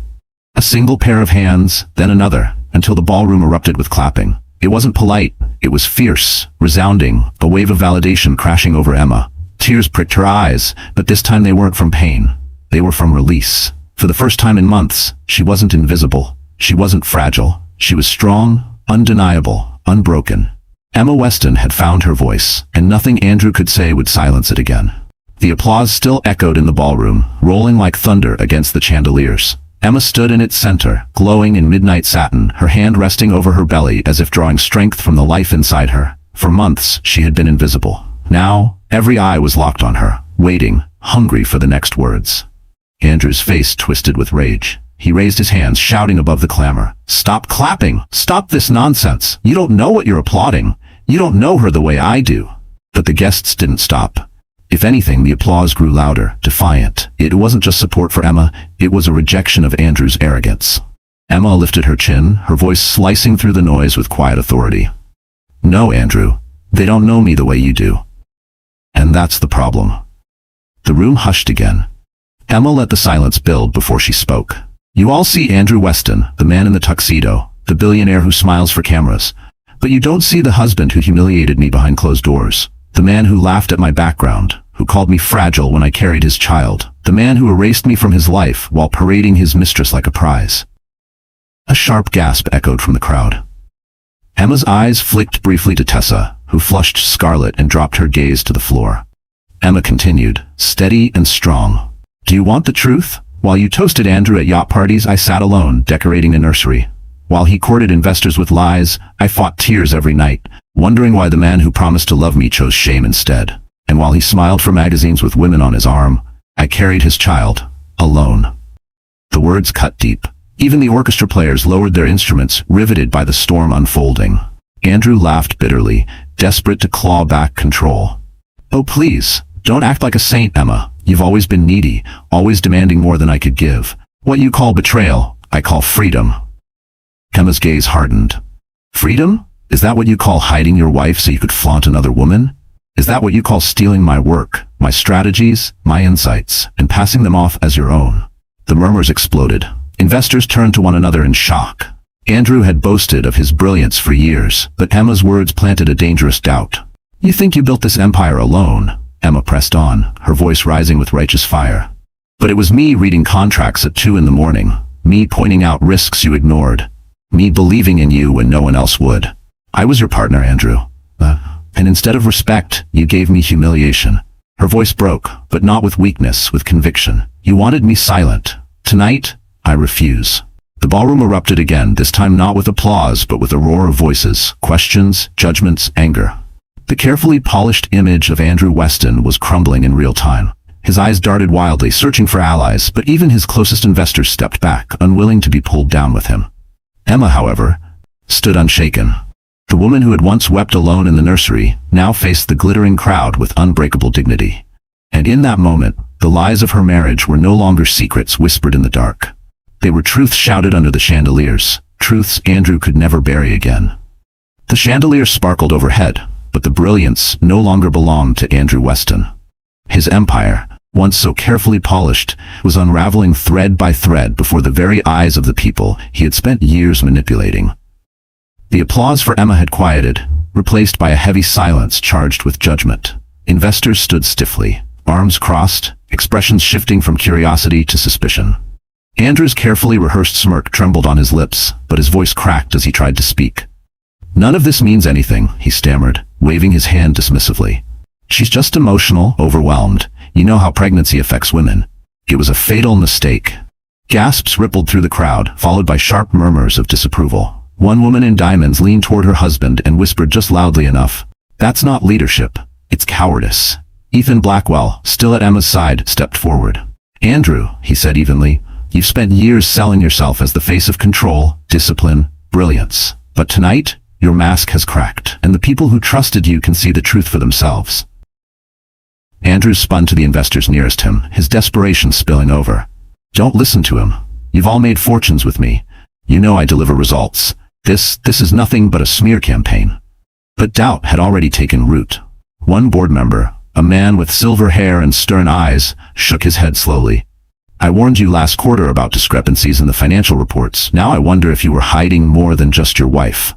A single pair of hands, then another, until the ballroom erupted with clapping. It wasn't polite, it was fierce, resounding, a wave of validation crashing over Emma. Tears pricked her eyes, but this time they weren't from pain. They were from release. For the first time in months, she wasn't invisible. She wasn't fragile. She was strong, undeniable, unbroken. Emma Weston had found her voice, and nothing Andrew could say would silence it again. The applause still echoed in the ballroom, rolling like thunder against the chandeliers. Emma stood in its center, glowing in midnight satin, her hand resting over her belly as if drawing strength from the life inside her. For months, she had been invisible. Now, every eye was locked on her, waiting, hungry for the next words. Andrew's face twisted with rage. He raised his hands, shouting above the clamor, "Stop clapping! Stop this nonsense! You don't know what you're applauding! You don't know her the way I do!" But the guests didn't stop. If anything, the applause grew louder, defiant. It wasn't just support for Emma, it was a rejection of Andrew's arrogance. Emma lifted her chin, her voice slicing through the noise with quiet authority. "No, Andrew. They don't know me the way you do. And that's the problem." The room hushed again. Emma let the silence build before she spoke. "You all see Andrew Weston, the man in the tuxedo, the billionaire who smiles for cameras. But you don't see the husband who humiliated me behind closed doors. The man who laughed at my background, who called me fragile when I carried his child. The man who erased me from his life while parading his mistress like a prize." A sharp gasp echoed from the crowd. Emma's eyes flicked briefly to Tessa, who flushed scarlet and dropped her gaze to the floor. Emma continued, steady and strong. "Do you want the truth? While you toasted Andrew at yacht parties, I sat alone, decorating a nursery. While he courted investors with lies, I fought tears every night, wondering why the man who promised to love me chose shame instead. And while he smiled for magazines with women on his arm, I carried his child, alone." The words cut deep. Even the orchestra players lowered their instruments, riveted by the storm unfolding. Andrew laughed bitterly, desperate to claw back control. "Oh please, don't act like a saint, Emma. You've always been needy, always demanding more than I could give. What you call betrayal, I call freedom." Emma's gaze hardened. "Freedom? Is that what you call hiding your wife so you could flaunt another woman? Is that what you call stealing my work, my strategies, my insights, and passing them off as your own?" The murmurs exploded. Investors turned to one another in shock. Andrew had boasted of his brilliance for years, but Emma's words planted a dangerous doubt. "You think you built this empire alone?" Emma pressed on, her voice rising with righteous fire. "But it was me reading contracts at 2 in the morning, me pointing out risks you ignored, me believing in you when no one else would. I was your partner, Andrew. And instead of respect, you gave me humiliation." Her voice broke, but not with weakness, with conviction. "You wanted me silent. Tonight, I refuse." The ballroom erupted again, this time not with applause, but with a roar of voices, questions, judgments, anger. The carefully polished image of Andrew Weston was crumbling in real time. His eyes darted wildly, searching for allies, but even his closest investors stepped back, unwilling to be pulled down with him. Emma, however, stood unshaken. The woman who had once wept alone in the nursery now faced the glittering crowd with unbreakable dignity. And in that moment, the lies of her marriage were no longer secrets whispered in the dark. They were truths shouted under the chandeliers, truths Andrew could never bury again. The chandeliers sparkled overhead, but the brilliance no longer belonged to Andrew Weston. His empire, once so carefully polished, was unraveling thread by thread before the very eyes of the people he had spent years manipulating. The applause for Emma had quieted, replaced by a heavy silence charged with judgment. Investors stood stiffly, arms crossed, expressions shifting from curiosity to suspicion. Andrew's carefully rehearsed smirk trembled on his lips, but his voice cracked as he tried to speak. "None of this means anything," he stammered, waving his hand dismissively. "She's just emotional, overwhelmed. You know how pregnancy affects women. It was a fatal mistake." Gasps rippled through the crowd, followed by sharp murmurs of disapproval. One woman in diamonds leaned toward her husband and whispered just loudly enough, "That's not leadership, it's cowardice." Ethan Blackwell, still at Emma's side, stepped forward. "Andrew," he said evenly, "you've spent years selling yourself as the face of control, discipline, brilliance. But tonight, your mask has cracked, and the people who trusted you can see the truth for themselves." Andrew spun to the investors nearest him, his desperation spilling over. "Don't listen to him. You've all made fortunes with me. You know I deliver results. This is nothing but a smear campaign." But doubt had already taken root. One board member, a man with silver hair and stern eyes, shook his head slowly. "I warned you last quarter about discrepancies in the financial reports. Now I wonder if you were hiding more than just your wife."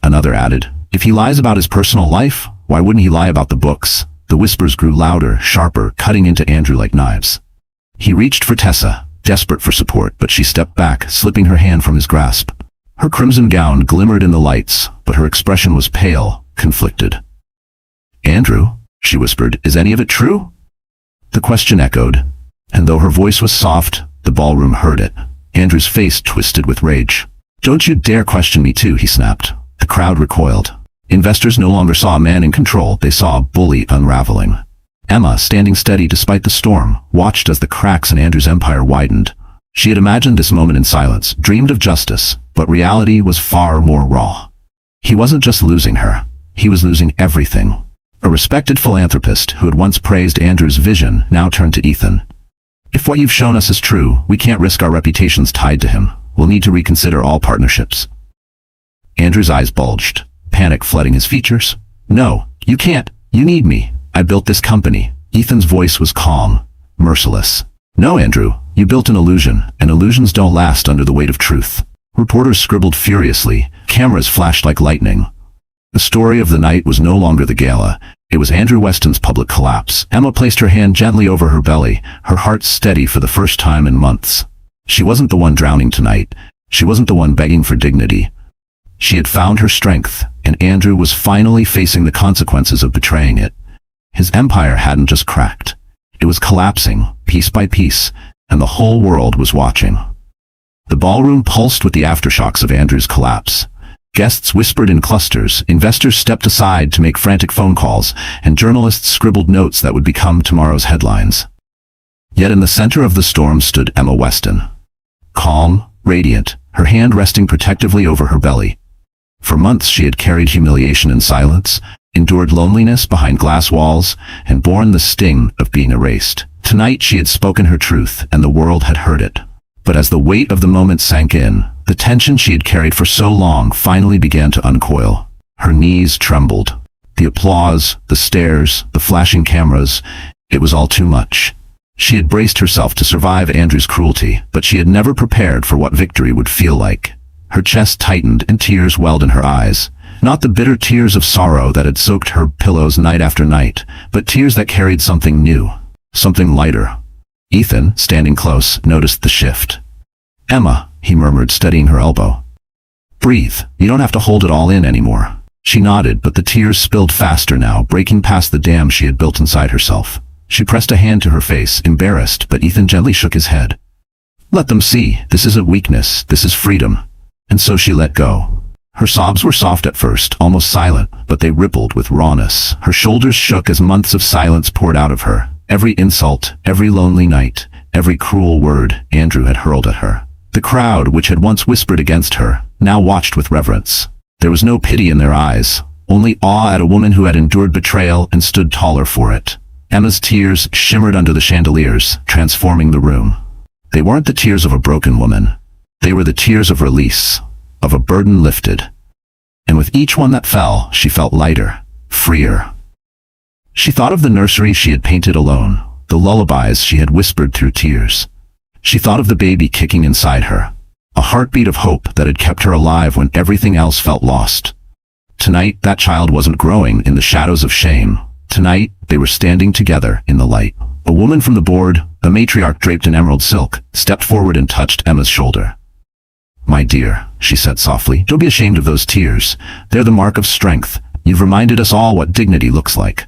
Another added, "If he lies about his personal life, why wouldn't he lie about the books?" The whispers grew louder, sharper, cutting into Andrew like knives. He reached for Tessa, desperate for support, but she stepped back, slipping her hand from his grasp. Her crimson gown glimmered in the lights, but her expression was pale, conflicted. "Andrew," she whispered, "is any of it true?" The question echoed, and though her voice was soft, the ballroom heard it. Andrew's face twisted with rage. "Don't you dare question me too," he snapped. The crowd recoiled. Investors no longer saw a man in control, they saw a bully unraveling. Emma, standing steady despite the storm, watched as the cracks in Andrew's empire widened. She had imagined this moment in silence, dreamed of justice, but reality was far more raw. He wasn't just losing her, he was losing everything. A respected philanthropist who had once praised Andrew's vision now turned to Ethan. "If what you've shown us is true, we can't risk our reputations tied to him. We'll need to reconsider all partnerships." Andrew's eyes bulged, panic flooding his features. "No, you can't. You need me. I built this company." Ethan's voice was calm, merciless. "No, Andrew, you built an illusion, and illusions don't last under the weight of truth." Reporters scribbled furiously, cameras flashed like lightning. The story of the night was no longer the gala, it was Andrew Weston's public collapse. Emma placed her hand gently over her belly, her heart steady for the first time in months. She wasn't the one drowning tonight, she wasn't the one begging for dignity. She had found her strength, and Andrew was finally facing the consequences of betraying it. His empire hadn't just cracked, it was collapsing, piece by piece, and the whole world was watching. The ballroom pulsed with the aftershocks of Andrew's collapse. Guests whispered in clusters, investors stepped aside to make frantic phone calls, and journalists scribbled notes that would become tomorrow's headlines. Yet in the center of the storm stood Emma Weston. Calm, radiant, her hand resting protectively over her belly. For months she had carried humiliation in silence, endured loneliness behind glass walls, and borne the sting of being erased. Tonight she had spoken her truth, and the world had heard it. But as the weight of the moment sank in, the tension she had carried for so long finally began to uncoil. Her knees trembled. The applause, the stares, the flashing cameras, it was all too much. She had braced herself to survive Andrew's cruelty, but she had never prepared for what victory would feel like. Her chest tightened and tears welled in her eyes. Not the bitter tears of sorrow that had soaked her pillows night after night, but tears that carried something new, something lighter. Ethan, standing close, noticed the shift. "Emma," he murmured, steadying her elbow. "Breathe. You don't have to hold it all in anymore." She nodded, but the tears spilled faster now, breaking past the dam she had built inside herself. She pressed a hand to her face, embarrassed, but Ethan gently shook his head. "Let them see. This isn't weakness. This is freedom." And so she let go. Her sobs were soft at first, almost silent, but they rippled with rawness. Her shoulders shook as months of silence poured out of her. Every insult, every lonely night, every cruel word Andrew had hurled at her. The crowd, which had once whispered against her, now watched with reverence. There was no pity in their eyes, only awe at a woman who had endured betrayal and stood taller for it. Emma's tears shimmered under the chandeliers, transforming the room. They weren't the tears of a broken woman. They were the tears of release, of a burden lifted. And with each one that fell, she felt lighter, freer. She thought of the nursery she had painted alone, the lullabies she had whispered through tears. She thought of the baby kicking inside her, a heartbeat of hope that had kept her alive when everything else felt lost. Tonight, that child wasn't growing in the shadows of shame. Tonight, they were standing together in the light. A woman from the board, a matriarch draped in emerald silk, stepped forward and touched Emma's shoulder. "My dear," she said softly, "don't be ashamed of those tears. They're the mark of strength. You've reminded us all what dignity looks like."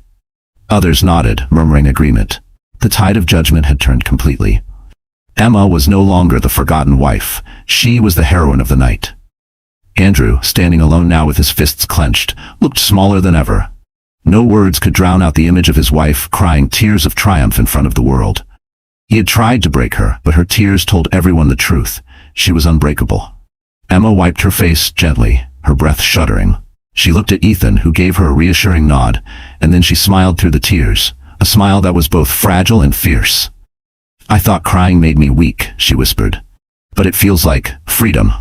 Others nodded, murmuring agreement. The tide of judgment had turned completely. Emma was no longer the forgotten wife. She was the heroine of the night. Andrew, standing alone now with his fists clenched, looked smaller than ever. No words could drown out the image of his wife crying tears of triumph in front of the world. He had tried to break her, but her tears told everyone the truth. She was unbreakable. Emma wiped her face gently, her breath shuddering. She looked at Ethan, who gave her a reassuring nod, and then she smiled through the tears, a smile that was both fragile and fierce. "I thought crying made me weak," she whispered. "But it feels like freedom."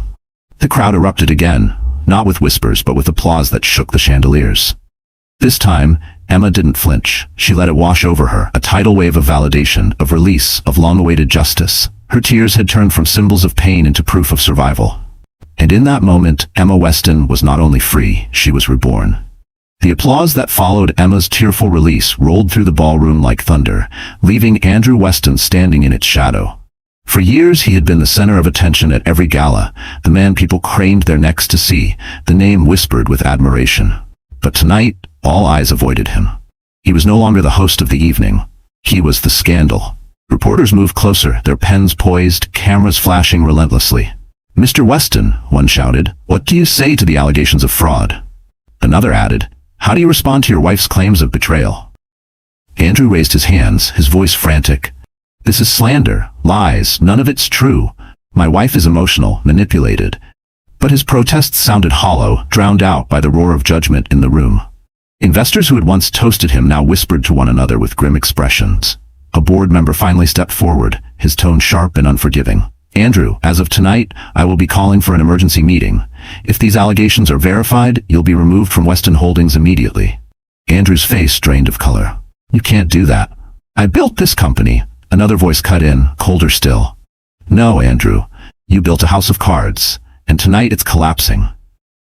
The crowd erupted again, not with whispers but with applause that shook the chandeliers. This time, Emma didn't flinch. She let it wash over her, a tidal wave of validation, of release, of long-awaited justice. Her tears had turned from symbols of pain into proof of survival. And in that moment, Emma Weston was not only free, she was reborn. The applause that followed Emma's tearful release rolled through the ballroom like thunder, leaving Andrew Weston standing in its shadow. For years he had been the center of attention at every gala, the man people craned their necks to see, the name whispered with admiration. But tonight, all eyes avoided him. He was no longer the host of the evening. He was the scandal. Reporters moved closer, their pens poised, cameras flashing relentlessly. "Mr. Weston," one shouted, "what do you say to the allegations of fraud?" Another added, "How do you respond to your wife's claims of betrayal?" Andrew raised his hands, his voice frantic. "This is slander, lies, none of it's true. My wife is emotional, manipulated." But his protests sounded hollow, drowned out by the roar of judgment in the room. Investors who had once toasted him now whispered to one another with grim expressions. A board member finally stepped forward, his tone sharp and unforgiving. "Andrew, as of tonight, I will be calling for an emergency meeting. If these allegations are verified, you'll be removed from Weston Holdings immediately." Andrew's face drained of color. "You can't do that. I built this company." Another voice cut in, colder still. "No, Andrew. You built a house of cards, and tonight it's collapsing."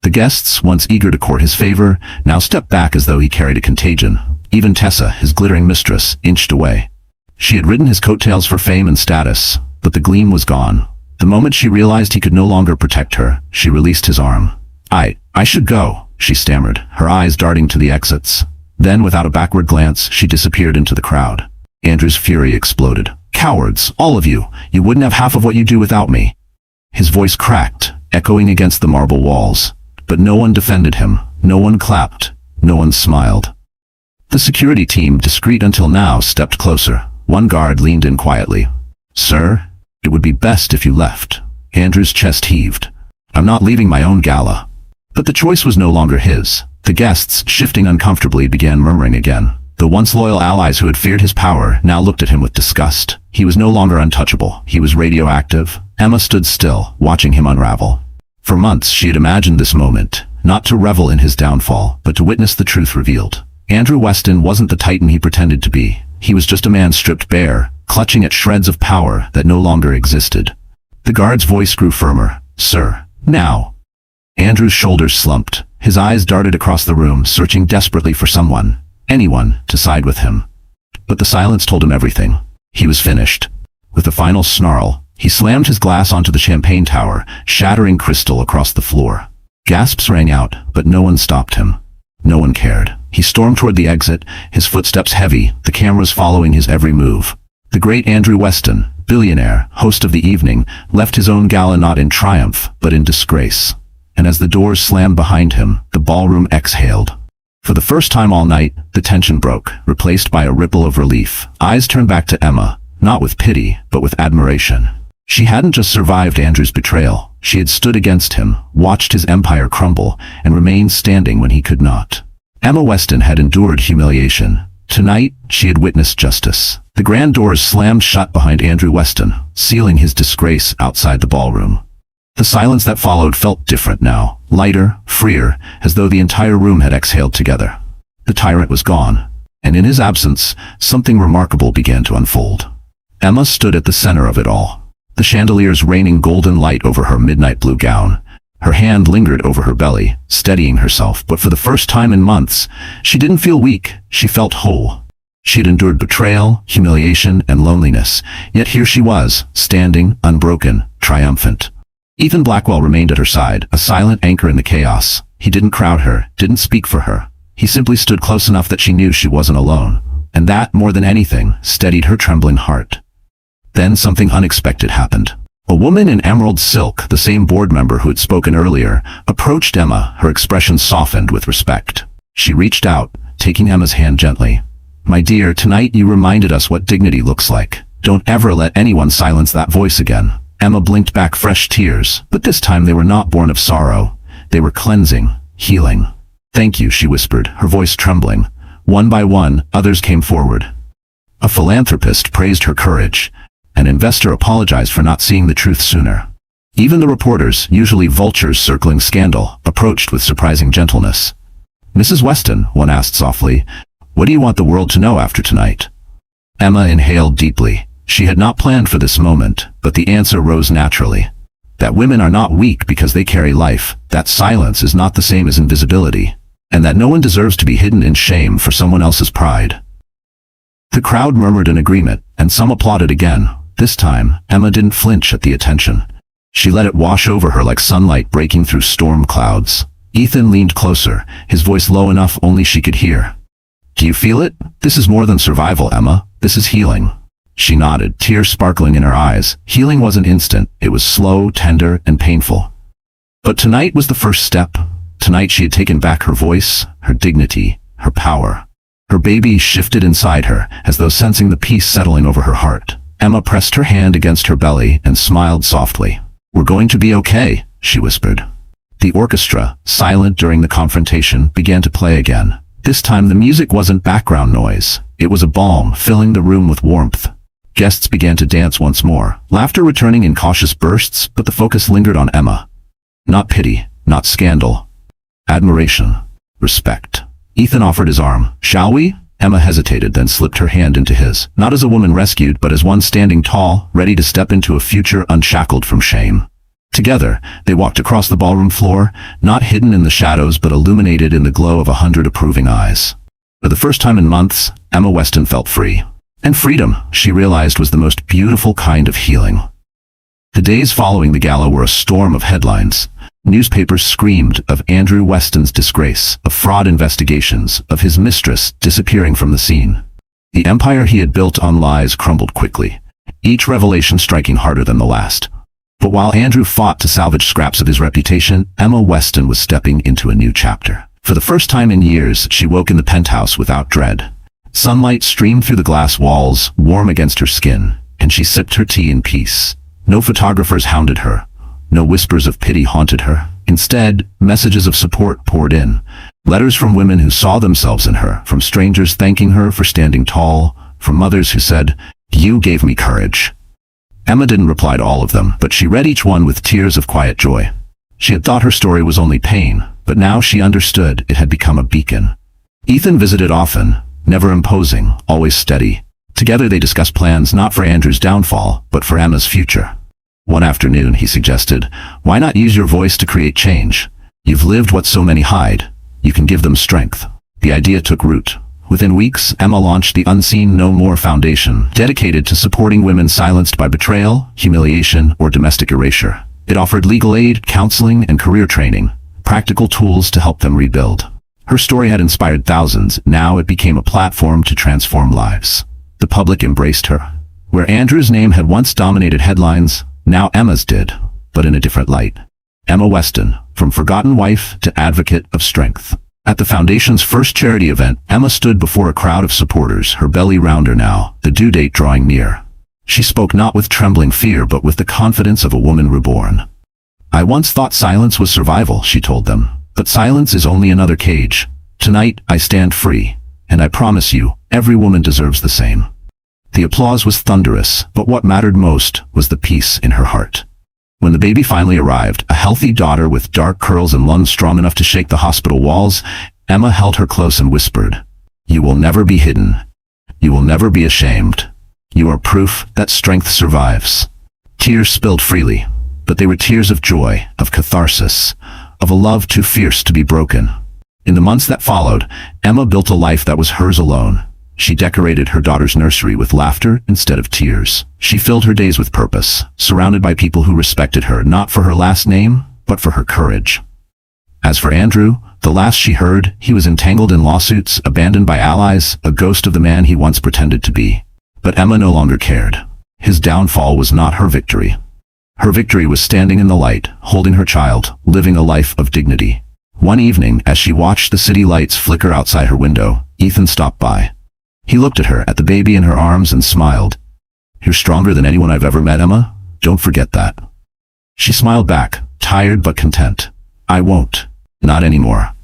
The guests, once eager to court his favor, now stepped back as though he carried a contagion. Even Tessa, his glittering mistress, inched away. She had ridden his coattails for fame and status, but the gleam was gone. The moment she realized he could no longer protect her, she released his arm. I should go," she stammered, her eyes darting to the exits. Then, without a backward glance, she disappeared into the crowd. Andrew's fury exploded. "Cowards, all of you! You wouldn't have half of what you do without me." His voice cracked, echoing against the marble walls. But no one defended him, no one clapped, no one smiled. The security team, discreet until now, stepped closer. One guard leaned in quietly. "Sir, it would be best if you left." Andrew's chest heaved. "I'm not leaving my own gala." But the choice was no longer his. The guests, shifting uncomfortably, began murmuring again. The once loyal allies who had feared his power now looked at him with disgust. He was no longer untouchable. He was radioactive. Emma stood still, watching him unravel. For months she had imagined this moment, not to revel in his downfall, but to witness the truth revealed. Andrew Weston wasn't the titan he pretended to be. He was just a man stripped bare, clutching at shreds of power that no longer existed. The guard's voice grew firmer. "Sir, now." Andrew's shoulders slumped. His eyes darted across the room, searching desperately for someone, anyone, to side with him. But the silence told him everything. He was finished. With a final snarl, he slammed his glass onto the champagne tower, shattering crystal across the floor. Gasps rang out, but no one stopped him. No one cared. He stormed toward the exit, his footsteps heavy, the cameras following his every move. The great Andrew Weston, billionaire, host of the evening, left his own gala not in triumph, but in disgrace. And as the doors slammed behind him, the ballroom exhaled. For the first time all night, the tension broke, replaced by a ripple of relief. Eyes turned back to Emma, not with pity, but with admiration. She hadn't just survived Andrew's betrayal. She had stood against him, watched his empire crumble, and remained standing when he could not. Emma Weston had endured humiliation. Tonight, she had witnessed justice. The grand doors slammed shut behind Andrew Weston, sealing his disgrace outside the ballroom. The silence that followed felt different now, lighter, freer, as though the entire room had exhaled together. The tyrant was gone, and in his absence, something remarkable began to unfold. Emma stood at the center of it all. The chandeliers raining golden light over her midnight blue gown. Her hand lingered over her belly, steadying herself, but for the first time in months, she didn't feel weak, she felt whole. She had endured betrayal, humiliation, and loneliness, yet here she was, standing, unbroken, triumphant. Ethan Blackwell remained at her side, a silent anchor in the chaos. He didn't crowd her, didn't speak for her. He simply stood close enough that she knew she wasn't alone. And that, more than anything, steadied her trembling heart. Then something unexpected happened. A woman in emerald silk, the same board member who had spoken earlier, approached Emma, her expression softened with respect. She reached out, taking Emma's hand gently. "My dear, tonight you reminded us what dignity looks like. Don't ever let anyone silence that voice again." Emma blinked back fresh tears, but this time they were not born of sorrow. They were cleansing, healing. "Thank you," she whispered, her voice trembling. One by one, others came forward. A philanthropist praised her courage. An investor apologized for not seeing the truth sooner. Even the reporters, usually vultures circling scandal, approached with surprising gentleness. "Mrs. Weston," one asked softly, "what do you want the world to know after tonight?" Emma inhaled deeply. She had not planned for this moment, but the answer rose naturally. That women are not weak because they carry life, that silence is not the same as invisibility, and that no one deserves to be hidden in shame for someone else's pride. The crowd murmured in agreement, and some applauded again. This time, Emma didn't flinch at the attention. She let it wash over her like sunlight breaking through storm clouds. Ethan leaned closer, his voice low enough only she could hear. "Do you feel it? This is more than survival, Emma. This is healing." She nodded, tears sparkling in her eyes. Healing wasn't instant. It was slow, tender, and painful. But tonight was the first step. Tonight she had taken back her voice, her dignity, her power. Her baby shifted inside her, as though sensing the peace settling over her heart. Emma pressed her hand against her belly and smiled softly. "We're going to be okay," she whispered. The orchestra, silent during the confrontation, began to play again. This time the music wasn't background noise. It was a balm, filling the room with warmth. Guests began to dance once more, laughter returning in cautious bursts, but the focus lingered on Emma. Not pity, not scandal. Admiration. Respect. Ethan offered his arm. "Shall we?" Emma hesitated, then slipped her hand into his, not as a woman rescued, but as one standing tall, ready to step into a future unshackled from shame. Together, they walked across the ballroom floor, not hidden in the shadows but illuminated in the glow of 100 approving eyes. For the first time in months, Emma Weston felt free. And freedom, she realized, was the most beautiful kind of healing. The days following the gala were a storm of headlines. Newspapers screamed of Andrew Weston's disgrace, of fraud investigations, of his mistress disappearing from the scene. The empire he had built on lies crumbled quickly, each revelation striking harder than the last. But while Andrew fought to salvage scraps of his reputation, Emma Weston was stepping into a new chapter. For the first time in years, she woke in the penthouse without dread. Sunlight streamed through the glass walls, warm against her skin, and she sipped her tea in peace. No photographers hounded her. No whispers of pity haunted her. Instead, messages of support poured in. Letters from women who saw themselves in her, from strangers thanking her for standing tall, from mothers who said, "You gave me courage." Emma didn't reply to all of them, but she read each one with tears of quiet joy. She had thought her story was only pain, but now she understood it had become a beacon. Ethan visited often, never imposing, always steady. Together they discussed plans not for Andrew's downfall, but for Emma's future. One afternoon, he suggested, "Why not use your voice to create change? You've lived what so many hide. You can give them strength." The idea took root. Within weeks, Emma launched the Unseen No More Foundation, dedicated to supporting women silenced by betrayal, humiliation, or domestic erasure. It offered legal aid, counseling, and career training, practical tools to help them rebuild. Her story had inspired thousands. Now it became a platform to transform lives. The public embraced her. Where Andrew's name had once dominated headlines, now Emma's did, but in a different light. Emma Weston, from forgotten wife to advocate of strength. At the foundation's first charity event, Emma stood before a crowd of supporters, her belly rounder now, the due date drawing near. She spoke not with trembling fear but with the confidence of a woman reborn. "I once thought silence was survival," she told them, "but silence is only another cage. Tonight I stand free, and I promise you, every woman deserves the same." The applause was thunderous, but what mattered most was the peace in her heart. When the baby finally arrived, a healthy daughter with dark curls and lungs strong enough to shake the hospital walls, Emma held her close and whispered, "You will never be hidden. You will never be ashamed. You are proof that strength survives." Tears spilled freely, but they were tears of joy, of catharsis, of a love too fierce to be broken. In the months that followed, Emma built a life that was hers alone. She decorated her daughter's nursery with laughter instead of tears. She filled her days with purpose, surrounded by people who respected her not for her last name, but for her courage. As for Andrew, the last she heard, he was entangled in lawsuits, abandoned by allies, a ghost of the man he once pretended to be. But Emma no longer cared. His downfall was not her victory. Her victory was standing in the light, holding her child, living a life of dignity. One evening, as she watched the city lights flicker outside her window, Ethan stopped by. He looked at her, at the baby in her arms, and smiled. "You're stronger than anyone I've ever met, Emma. Don't forget that." She smiled back, tired but content. "I won't. Not anymore."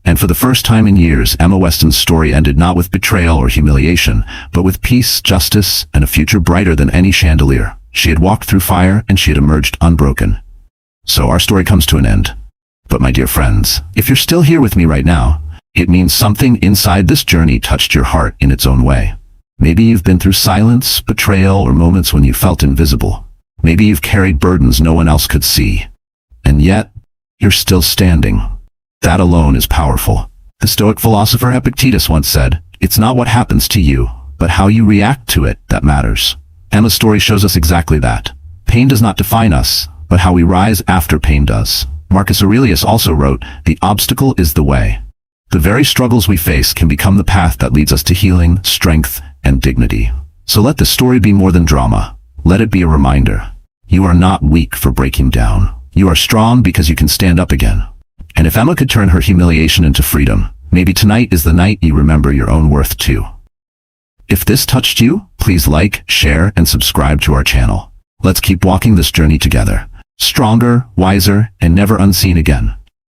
And for the first time in years, Emma Weston's story ended not with betrayal or humiliation, but with peace, justice, and a future brighter than any chandelier. She had walked through fire, and she had emerged unbroken. So our story comes to an end. But my dear friends, if you're still here with me right now, it means something inside this journey touched your heart in its own way. Maybe you've been through silence, betrayal, or moments when you felt invisible. Maybe you've carried burdens no one else could see. And yet, you're still standing. That alone is powerful. The Stoic philosopher Epictetus once said, "It's not what happens to you, but how you react to it that matters." Emma's story shows us exactly that. Pain does not define us, but how we rise after pain does. Marcus Aurelius also wrote, "The obstacle is the way." The very struggles we face can become the path that leads us to healing, strength, and dignity. So let the story be more than drama. Let it be a reminder. You are not weak for breaking down. You are strong because you can stand up again. And if Emma could turn her humiliation into freedom, maybe tonight is the night you remember your own worth too. If this touched you, please like, share, and subscribe to our channel. Let's keep walking this journey together. Stronger, wiser, and never unseen again.